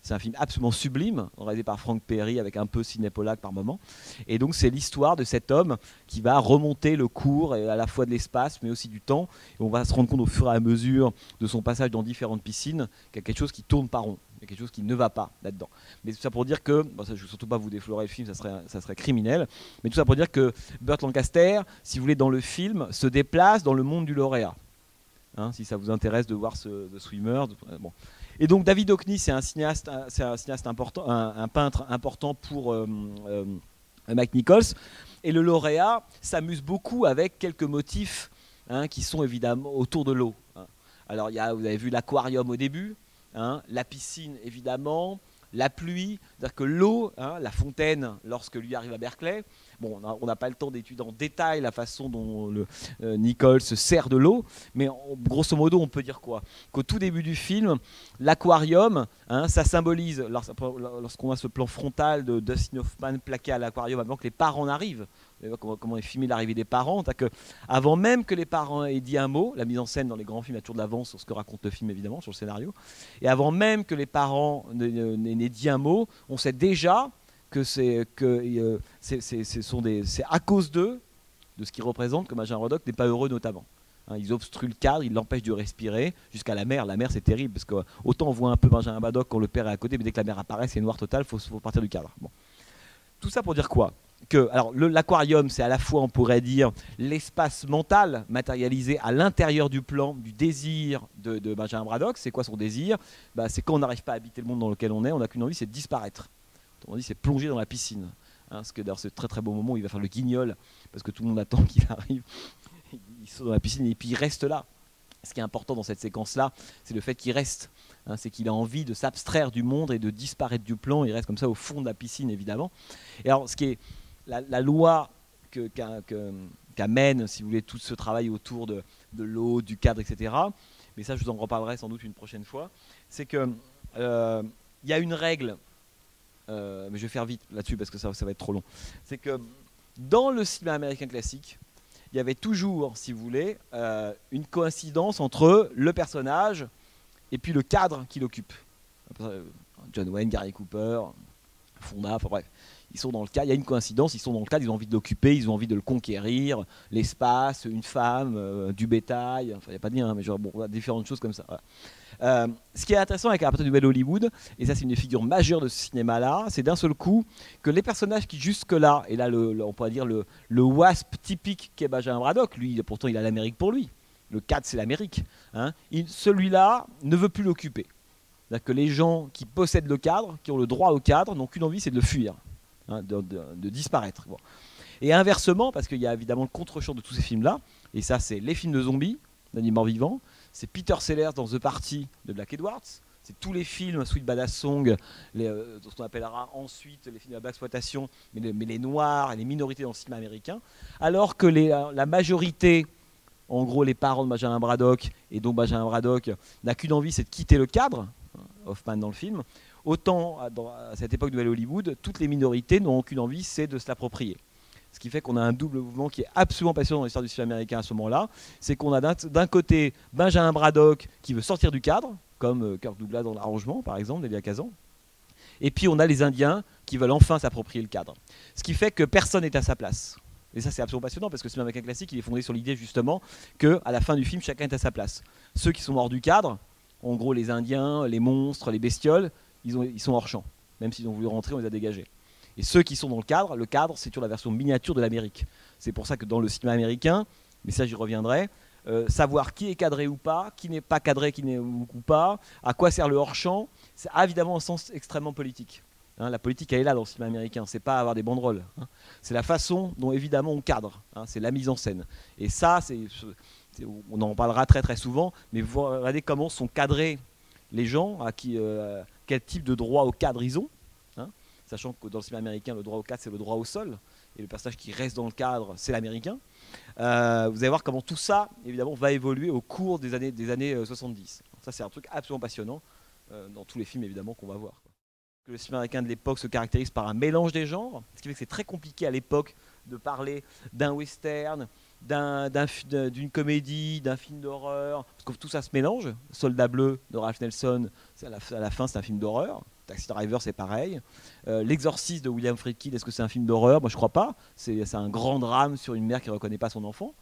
C'est un film absolument sublime, réalisé par Frank Perry avec un peu Sidney Pollack par moment. Et donc c'est l'histoire de cet homme qui va remonter le cours à la fois de l'espace mais aussi du temps. Et on va se rendre compte au fur et à mesure de son passage dans différentes piscines qu'il y a quelque chose qui tourne pas rond. Il y a quelque chose qui ne va pas là-dedans. Mais tout ça pour dire que, bon, ça, je ne veux surtout pas vous déflorer le film, ça serait criminel, mais tout ça pour dire que Burt Lancaster, si vous voulez, dans le film, se déplace dans le monde du lauréat. Hein, si ça vous intéresse de voir The Swimmer. Bon. Et donc David Hockney, c'est un cinéaste important, un peintre important pour Mike Nichols. Et le lauréat s'amuse beaucoup avec quelques motifs qui sont évidemment autour de l'eau. Hein. Alors vous avez vu l'aquarium au début. Hein, la piscine évidemment, la pluie, c'est-à-dire que l'eau, la fontaine, lorsque lui arrive à Berkeley, bon, on n'a pas le temps d'étudier en détail la façon dont Nichols se sert de l'eau, mais grosso modo on peut dire quoi? Qu'au tout début du film, l'aquarium, ça symbolise, lorsqu'on a ce plan frontal de Dustin Hoffman plaqué à l'aquarium avant que les parents n'arrivent, comment est filmé l'arrivée des parents, avant même que les parents aient dit un mot, la mise en scène dans les grands films a toujours de l'avance sur ce que raconte le film évidemment, sur le scénario, et avant même que les parents n'aient dit un mot, on sait déjà que c'est à cause d'eux, de ce qu'ils représentent, que Benjamin Braddock n'est pas heureux notamment. Hein, ils obstruent le cadre, ils l'empêchent de respirer jusqu'à la mer. La mer c'est terrible parce que autant on voit un peu Benjamin Braddock quand le père est à côté, mais dès que la mer apparaît c'est noir total, faut partir du cadre. Bon. Tout ça pour dire quoi? Alors l'aquarium c'est à la fois on pourrait dire l'espace mental matérialisé à l'intérieur du plan du désir de Benjamin Braddock. C'est quoi son désir? C'est quand on n'arrive pas à habiter le monde dans lequel on est, on n'a qu'une envie, c'est de disparaître. On dit c'est plonger dans la piscine. Parce que d'ailleurs c'est très très beau moment où il va faire le guignol parce que tout le monde attend qu'il arrive. Il saute dans la piscine et puis il reste là. Ce qui est important dans cette séquence-là, c'est le fait qu'il reste. C'est qu'il a envie de s'abstraire du monde et de disparaître du plan. Il reste comme ça au fond de la piscine évidemment. Et alors ce qui est la loi qu'amène, si vous voulez, tout ce travail autour de l'eau, du cadre, etc. Mais ça je vous en reparlerai sans doute une prochaine fois. C'est que y a une règle. Mais je vais faire vite là-dessus parce que ça va être trop long. C'est que dans le cinéma américain classique, il y avait toujours, si vous voulez, une coïncidence entre le personnage et puis le cadre qu'il occupe. John Wayne, Gary Cooper, Fonda, enfin bref. Ils sont dans le cadre, il y a une coïncidence, ils sont dans le cadre, ils ont envie de l'occuper, ils ont envie de le conquérir, l'espace, une femme, du bétail, enfin il n'y a pas de lien, mais genre, bon, différentes choses comme ça. Voilà. Ce qui est intéressant avec la partie du Nouvelle Hollywood, et ça c'est une des figures majeures de ce cinéma-là, c'est d'un seul coup que les personnages qui jusque-là, et là on pourrait dire le wasp typique qu'est Benjamin Braddock, lui pourtant il a l'Amérique pour lui, le cadre c'est l'Amérique, celui-là ne veut plus l'occuper. C'est-à-dire que les gens qui possèdent le cadre, qui ont le droit au cadre, n'ont qu'une envie, c'est de le fuir, de disparaître. Bon. Et inversement, parce qu'il y a évidemment le contre-champ de tous ces films-là, et ça c'est les films de zombies, d'animaux vivants, c'est Peter Sellers dans The Party de Black Edwards, C'est tous les films Sweet Badass Song, ce qu'on appellera ensuite les films de blaxploitation, mais les noirs et les minorités dans le cinéma américain, alors que la majorité, en gros les parents de Benjamin Braddock, et dont Benjamin Braddock n'a qu'une envie, c'est de quitter le cadre, Hoffman dans le film, autant à cette époque de Nouvelle Hollywood, toutes les minorités n'ont aucune envie, c'est de se l'approprier. Ce qui fait qu'on a un double mouvement qui est absolument passionnant dans l'histoire du cinéma américain à ce moment-là. C'est qu'on a d'un côté Benjamin Braddock qui veut sortir du cadre, comme Kirk Douglas dans L'arrangement, par exemple, d'Elia Kazan. Et puis on a les Indiens qui veulent enfin s'approprier le cadre. Ce qui fait que personne n'est à sa place. Et ça, c'est absolument passionnant parce que le cinéma américain classique, il est fondé sur l'idée justement qu'à la fin du film, chacun est à sa place. Ceux qui sont hors du cadre, en gros les Indiens, les monstres, les bestioles, ils sont hors champ. Même s'ils ont voulu rentrer, on les a dégagés. Et ceux qui sont dans le cadre, c'est toujours la version miniature de l'Amérique. C'est pour ça que dans le cinéma américain, mais ça j'y reviendrai, savoir qui est cadré ou pas, qui n'est pas cadré, qui n'est ou pas, à quoi sert le hors-champ, ça a évidemment un sens extrêmement politique. Hein, la politique, elle est là dans le cinéma américain, c'est pas avoir des banderoles. Hein. C'est la façon dont évidemment on cadre, hein, c'est la mise en scène. Et ça, on en parlera très très souvent, mais vous regardez comment sont cadrés les gens, quel type de droit au cadre ils ont. Sachant que dans le cinéma américain, le droit au cadre, c'est le droit au sol, et le personnage qui reste dans le cadre, c'est l'américain. Vous allez voir comment tout ça, évidemment, va évoluer au cours des années 70. Donc ça, c'est un truc absolument passionnant dans tous les films, évidemment, qu'on va voir. Le cinéma américain de l'époque se caractérise par un mélange des genres, ce qui fait que c'est très compliqué à l'époque de parler d'un western, d'une comédie, d'un film d'horreur, parce que tout ça se mélange. Soldat bleu de Ralph Nelson, à la fin, c'est un film d'horreur. Taxi Driver, c'est pareil. L'Exorciste de William Friedkin, est-ce que c'est un film d'horreur? Moi, je crois pas. C'est un grand drame sur une mère qui ne reconnaît pas son enfant.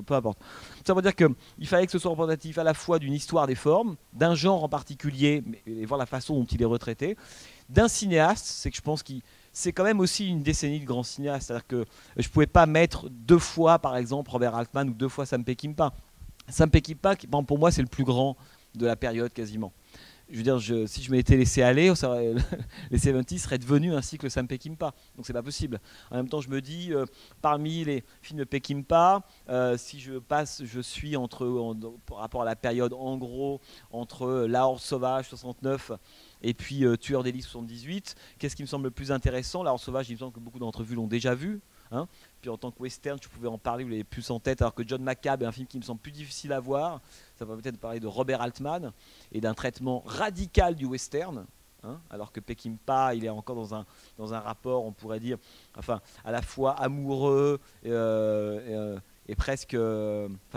Peu importe. Ça veut dire qu'il fallait que ce soit représentatif à la fois d'une histoire des formes, d'un genre en particulier, et voir la façon dont il est retraité, d'un cinéaste. C'est que je pense que c'est quand même aussi une décennie de grands cinéastes. C'est-à-dire que je ne pouvais pas mettre 2 fois, par exemple, Robert Altman ou 2 fois Sam Peckinpah. Sam Peckinpah, pour moi, c'est le plus grand de la période quasiment. Je veux dire, si je m'étais laissé aller, les 70 seraient devenus un cycle Sam Peckinpah. Donc c'est pas possible. En même temps, je me dis, parmi les films de Peckinpah, si je suis par rapport à la période, en gros, entre La Horde Sauvage 69 et puis Tueur d'Élite 78, qu'est-ce qui me semble le plus intéressant? La Horde Sauvage, il me semble que beaucoup d'entre vous l'ont déjà vu. Hein. Puis en tant que western, je pouvais en parler, vous l'avez plus en tête, alors que John McCabe est un film qui me semble plus difficile à voir. Ça va peut-être parler de Robert Altman et d'un traitement radical du western, hein, alors que Peckinpah, il est encore dans un rapport, on pourrait dire, enfin, à la fois amoureux et presque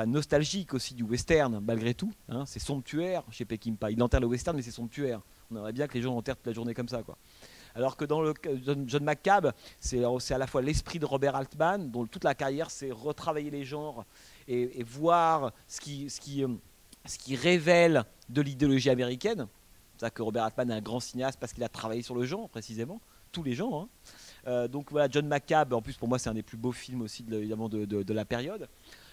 nostalgique aussi du western, malgré tout. Hein. C'est somptuaire chez Peckinpah. Il enterre le western, mais c'est somptuaire. On aimerait bien que les gens enterrent toute la journée comme ça, quoi. Alors que dans le John McCabe, c'est à la fois l'esprit de Robert Altman, dont toute la carrière c'est retravailler les genres et voir ce qui révèle de l'idéologie américaine. C'est ça que Robert Altman est un grand cinéaste parce qu'il a travaillé sur le genre précisément, tous les genres. Hein. Donc voilà, John McCabe, en plus pour moi c'est un des plus beaux films aussi évidemment de la période.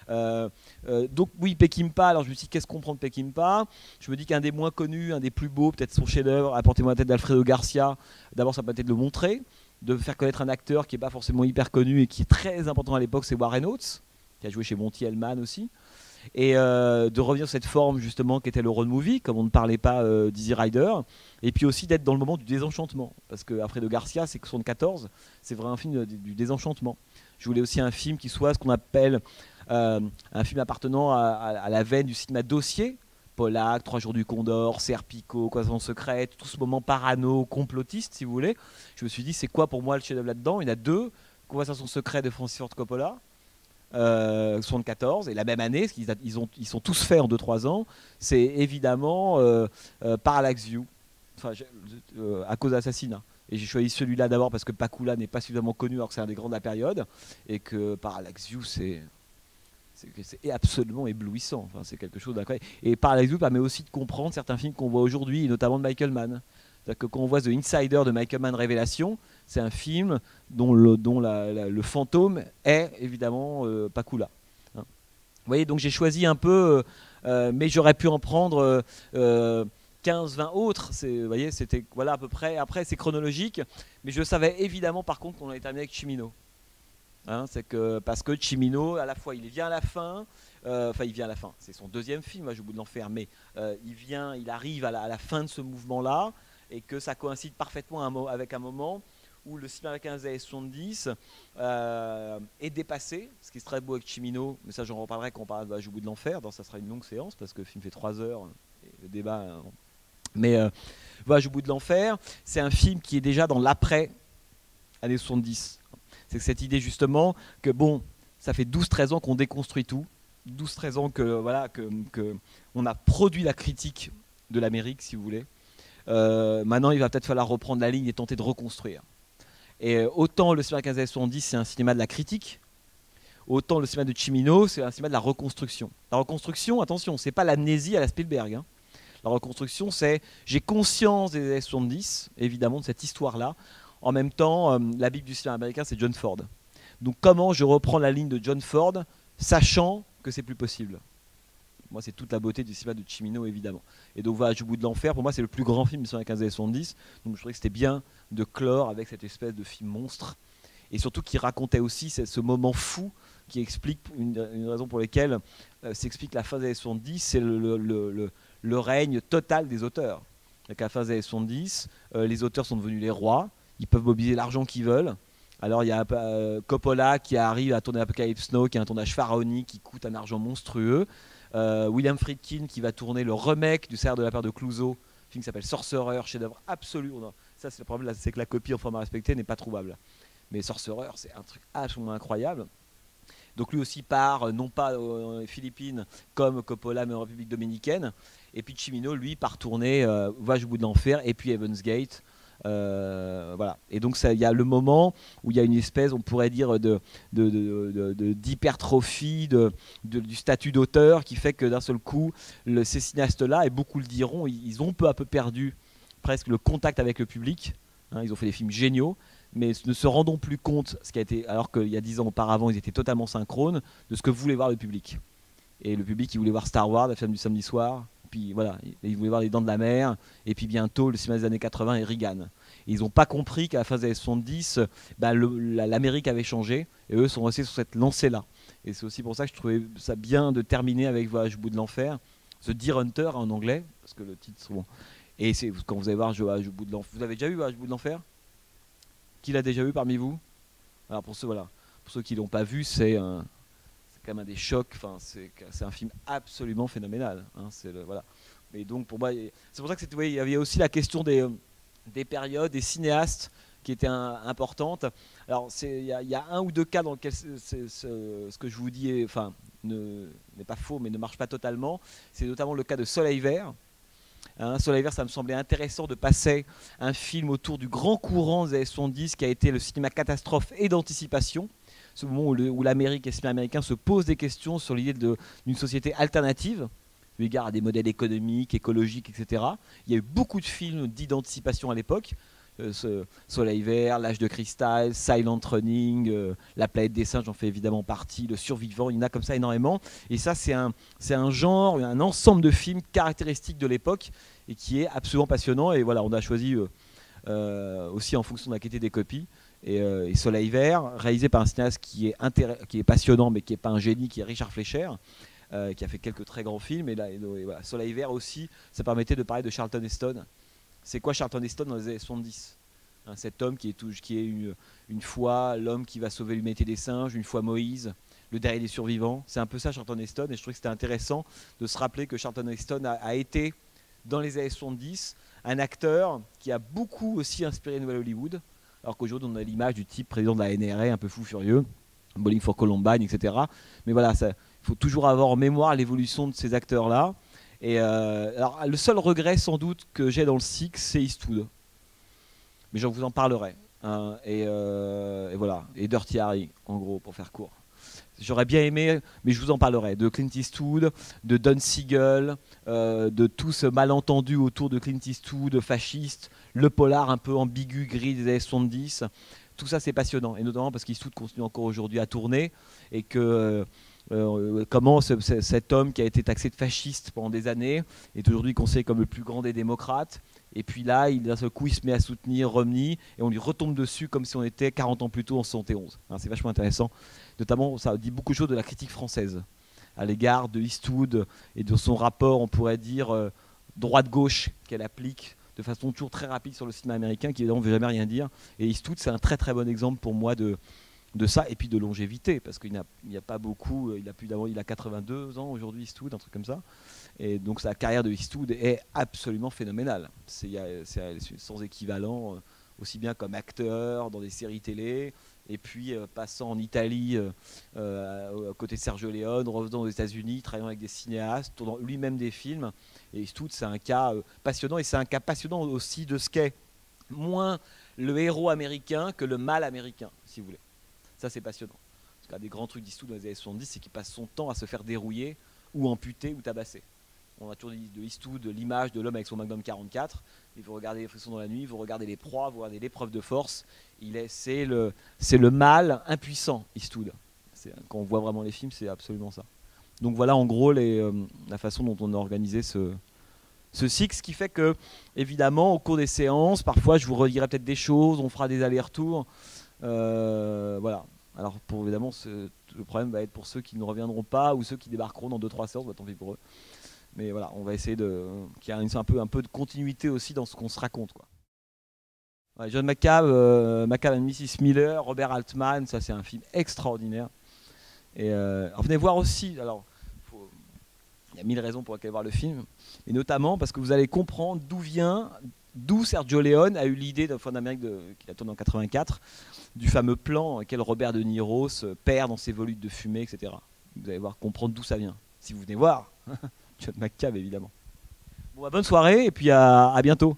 Donc oui, Peckinpah, alors je me suis dit qu'est-ce qu'on prend de Peckinpah? Je me dis qu'un des moins connus, un des plus beaux, peut-être son chef-d'œuvre, Apportez-moi la tête d'Alfredo Garcia. D'abord ça peut être de le montrer, de faire connaître un acteur qui n'est pas forcément hyper connu et qui est très important à l'époque, c'est Warren Oates, qui a joué chez Monty Hellman aussi. Et de revenir sur cette forme justement qui était le road movie, comme on ne parlait pas d'Easy Rider, et puis aussi d'être dans le moment du désenchantement, parce que Alfredo Garcia, c'est 74, c'est vraiment un film du désenchantement. Je voulais aussi un film qui soit ce qu'on appelle un film appartenant à la veine du cinéma dossier, Pollack, 3 jours du Condor, Serpico, Conversation secrète, tout ce moment parano, complotiste si vous voulez. Je me suis dit c'est quoi pour moi le chef-d'œuvre là-dedans? Il y en a 2, Conversation secrète de Francis Ford Coppola, 74, et la même année, ils sont tous faits en 2-3 ans, c'est évidemment Parallax View, à cause d'assassinat. Et j'ai choisi celui-là d'abord parce que Pakula n'est pas suffisamment connu alors que c'est un des grands de la période, et que Parallax View c'est absolument éblouissant, enfin, c'est quelque chose d'incroyable. Et Parallax View permet aussi de comprendre certains films qu'on voit aujourd'hui, et notamment de Michael Mann. C'est-à-dire que quand on voit The Insider de Michael Mann Révélation, c'est un film dont le fantôme est évidemment Pakula. Hein. Vous voyez, donc j'ai choisi un peu, mais j'aurais pu en prendre 15-20 autres. Vous voyez, c'était voilà à peu près. Après, c'est chronologique, mais je savais évidemment par contre qu'on allait terminer avec Cimino. Hein, c'est que parce que Cimino, à la fois, il vient à la fin. Enfin, il vient à la fin. C'est son deuxième film, Au bout de l'enfer. Mais il arrive à la fin de ce mouvement-là, et que ça coïncide parfaitement avec un moment où le cinéma américain des années 70 est dépassé, ce qui est très beau avec Cimino, mais ça j'en reparlerai quand on parlera de Au bout de l'enfer. Ça sera une longue séance parce que le film fait 3 heures. Et le débat. Mais Au bout de l'enfer, c'est un film qui est déjà dans l'après années 70. C'est que cette idée justement que bon, ça fait 12-13 ans qu'on déconstruit tout. 12-13 ans que on a produit la critique de l'Amérique, si vous voulez. Maintenant, il va peut-être falloir reprendre la ligne et tenter de reconstruire. Et autant le cinéma des années 70, c'est un cinéma de la critique, autant le cinéma de Cimino, c'est un cinéma de la reconstruction. La reconstruction, attention, c'est pas l'amnésie à la Spielberg. Hein. La reconstruction, c'est j'ai conscience des années 70, évidemment, de cette histoire-là. En même temps, la Bible du cinéma américain, c'est John Ford. Donc comment je reprends la ligne de John Ford, sachant que c'est plus possible. Moi, c'est toute la beauté du cinéma de Cimino, évidemment. Et donc, Au bout de l'enfer, pour moi, c'est le plus grand film du cinéma des années 70. Donc, je trouvais que c'était bien de clore avec cette espèce de film monstre. Et surtout, qui racontait aussi ce moment fou qui explique une raison pour laquelle s'explique la fin des années 70, c'est le règne total des auteurs. Donc, à la fin des années 70, les auteurs sont devenus les rois. Ils peuvent mobiliser l'argent qu'ils veulent. Alors il y a Coppola qui arrive à tourner Apocalypse Now, qui est un tournage pharaonique qui coûte un argent monstrueux. William Friedkin qui va tourner le remake du Cerf de la Peur de Clouseau, film qui s'appelle Sorcerer, chef-d'œuvre absolu. Ça c'est le problème, c'est que la copie en format respecté n'est pas trouvable. Mais Sorcerer, c'est un truc absolument incroyable. Donc lui aussi part, non pas aux Philippines comme Coppola, mais en République dominicaine. Et puis Cimino, lui, part tourner Voyage au bout de l'enfer et puis Heaven's Gate. Voilà. Et donc il y a le moment où il y a une espèce, on pourrait dire, d'hypertrophie du statut d'auteur qui fait que d'un seul coup, ces cinéastes-là, et beaucoup le diront, ils ont peu à peu perdu presque le contact avec le public. Hein, ils ont fait des films géniaux, mais ne se rendant plus compte, alors qu'il y a 10 ans auparavant, ils étaient totalement synchrones, de ce que voulait voir le public. Et le public, il voulait voir Star Wars, la film du samedi soir. Puis voilà, ils voulaient voir Les Dents de la Mer, et puis bientôt le cinéma des années 80 et Reagan. Et ils n'ont pas compris qu'à la fin des années 70, l'Amérique avait changé, et eux sont restés sur cette lancée-là. Et c'est aussi pour ça que je trouvais ça bien de terminer avec Voyage au bout de l'enfer, The Deer Hunter en anglais, parce que le titre c'est bon. Et c'est quand vous allez voir Voyage au bout de l'enfer. Vous avez déjà vu Voyage au bout de l'enfer? Qui l'a déjà vu parmi vous? Alors pour ceux qui l'ont pas vu, c'est quand même un des chocs. Enfin, c'est un film absolument phénoménal. Hein, voilà. Et donc pour moi, c'est pour ça que il y avait aussi la question des périodes, des cinéastes qui étaient importantes. Alors il y a un ou deux cas dans lesquels ce que je vous dis n'est pas faux, mais ne marche pas totalement. C'est notamment le cas de Soleil Vert. Hein, Soleil Vert, ça me semblait intéressant de passer un film autour du grand courant des années 70 qui a été le cinéma catastrophe et d'anticipation. Ce moment où l'Amérique et le cinéma américain se posent des questions sur l'idée d'une société alternative, eu égard à des modèles économiques, écologiques, etc. Il y a eu beaucoup de films d'identification à l'époque. Soleil Vert, L'Âge de Cristal, Silent Running, La Planète des Singes en fait évidemment partie, Le Survivant, il y en a comme ça énormément. Et ça, c'est un genre, un ensemble de films caractéristiques de l'époque et qui est absolument passionnant. Et voilà, on a choisi aussi en fonction de la qualité des copies. Et Soleil Vert, réalisé par un cinéaste qui est passionnant, mais qui n'est pas un génie, qui est Richard Fleischer, qui a fait quelques très grands films. Et voilà, Soleil Vert aussi, ça permettait de parler de Charlton Heston. C'est quoi Charlton Heston dans les années 70 ? Hein, cet homme qui est une fois l'homme qui va sauver l'humanité des singes, une fois Moïse, le dernier des survivants. C'est un peu ça Charlton Heston, et je trouvais que c'était intéressant de se rappeler que Charlton Heston a été, dans les années 70, un acteur qui a beaucoup aussi inspiré Nouvelle Hollywood, alors qu'aujourd'hui on a l'image du type président de la NRA, un peu fou furieux, Bowling for Columbine, etc. Mais voilà, il faut toujours avoir en mémoire l'évolution de ces acteurs-là. Et alors, le seul regret sans doute que j'ai dans le Six, c'est Eastwood. Mais je vous en parlerai. Hein, et voilà. Et Dirty Harry, en gros, pour faire court. J'aurais bien aimé, mais je vous en parlerai, de Clint Eastwood, de Don Siegel, de tout ce malentendu autour de Clint Eastwood, fasciste, le polar un peu ambigu, gris des années 70. Tout ça, c'est passionnant. Et notamment parce qu'Eastwood continue encore aujourd'hui à tourner et que comment cet homme qui a été taxé de fasciste pendant des années est aujourd'hui considéré comme le plus grand des démocrates. Et puis là, d'un seul coup, il se met à soutenir Romney et on lui retombe dessus comme si on était 40 ans plus tôt en 71. Hein, c'est vachement intéressant. Notamment, ça dit beaucoup de choses de la critique française à l'égard de Eastwood et de son rapport, on pourrait dire, droite-gauche qu'elle applique de façon toujours très rapide sur le cinéma américain, qui évidemment ne veut jamais rien dire. Et Eastwood, c'est un très très bon exemple pour moi de ça, et puis de longévité, parce qu'il n'y a pas beaucoup, il a 82 ans aujourd'hui, Eastwood, un truc comme ça. Et donc sa carrière de Eastwood est absolument phénoménale. C'est sans équivalent, aussi bien comme acteur dans des séries télé, et puis passant en Italie à côté de Sergio Leone, revenant aux États-Unis, travaillant avec des cinéastes, tournant lui-même des films. Et Eastwood, c'est un cas passionnant, et c'est un cas passionnant aussi de ce qu'est moins le héros américain que le mal américain, si vous voulez. Ça, c'est passionnant. Parce qu'un des grands trucs d'Eastwood dans les années 70, c'est qu'il passe son temps à se faire dérouiller, ou amputer, ou tabasser. On a toujours dit de Eastwood l'image de l'homme avec son Magnum 44. Et vous regardez Les Frissons dans la nuit, vous regardez Les Proies, vous regardez L'épreuve de force. C'est le mal impuissant, Eastwood. Quand on voit vraiment les films, c'est absolument ça. Donc voilà en gros la façon dont on a organisé ce cycle, ce qui fait que, évidemment, au cours des séances, parfois je vous redirai peut-être des choses, on fera des allers-retours. Voilà. Alors évidemment, le problème va être pour ceux qui ne reviendront pas ou ceux qui débarqueront dans 2-3 séances, tant pis pour eux. Mais voilà, on va essayer qu'il y ait un peu de continuité aussi dans ce qu'on se raconte, quoi. Ouais, John McCabe, McCabe and Mrs. Miller, Robert Altman, ça c'est un film extraordinaire. Et alors, venez voir aussi. Alors, il y a 1000 raisons pour lesquelles voir le film, et notamment parce que vous allez comprendre d'où Sergio Leone a eu l'idée de Fin d'Amérique qu'il a tourné en 84, du fameux plan dans lequel Robert De Niro se perd dans ses volutes de fumée, etc. Vous allez comprendre d'où ça vient. Si vous venez voir, John McCabe évidemment. Bon, bonne soirée et puis à bientôt.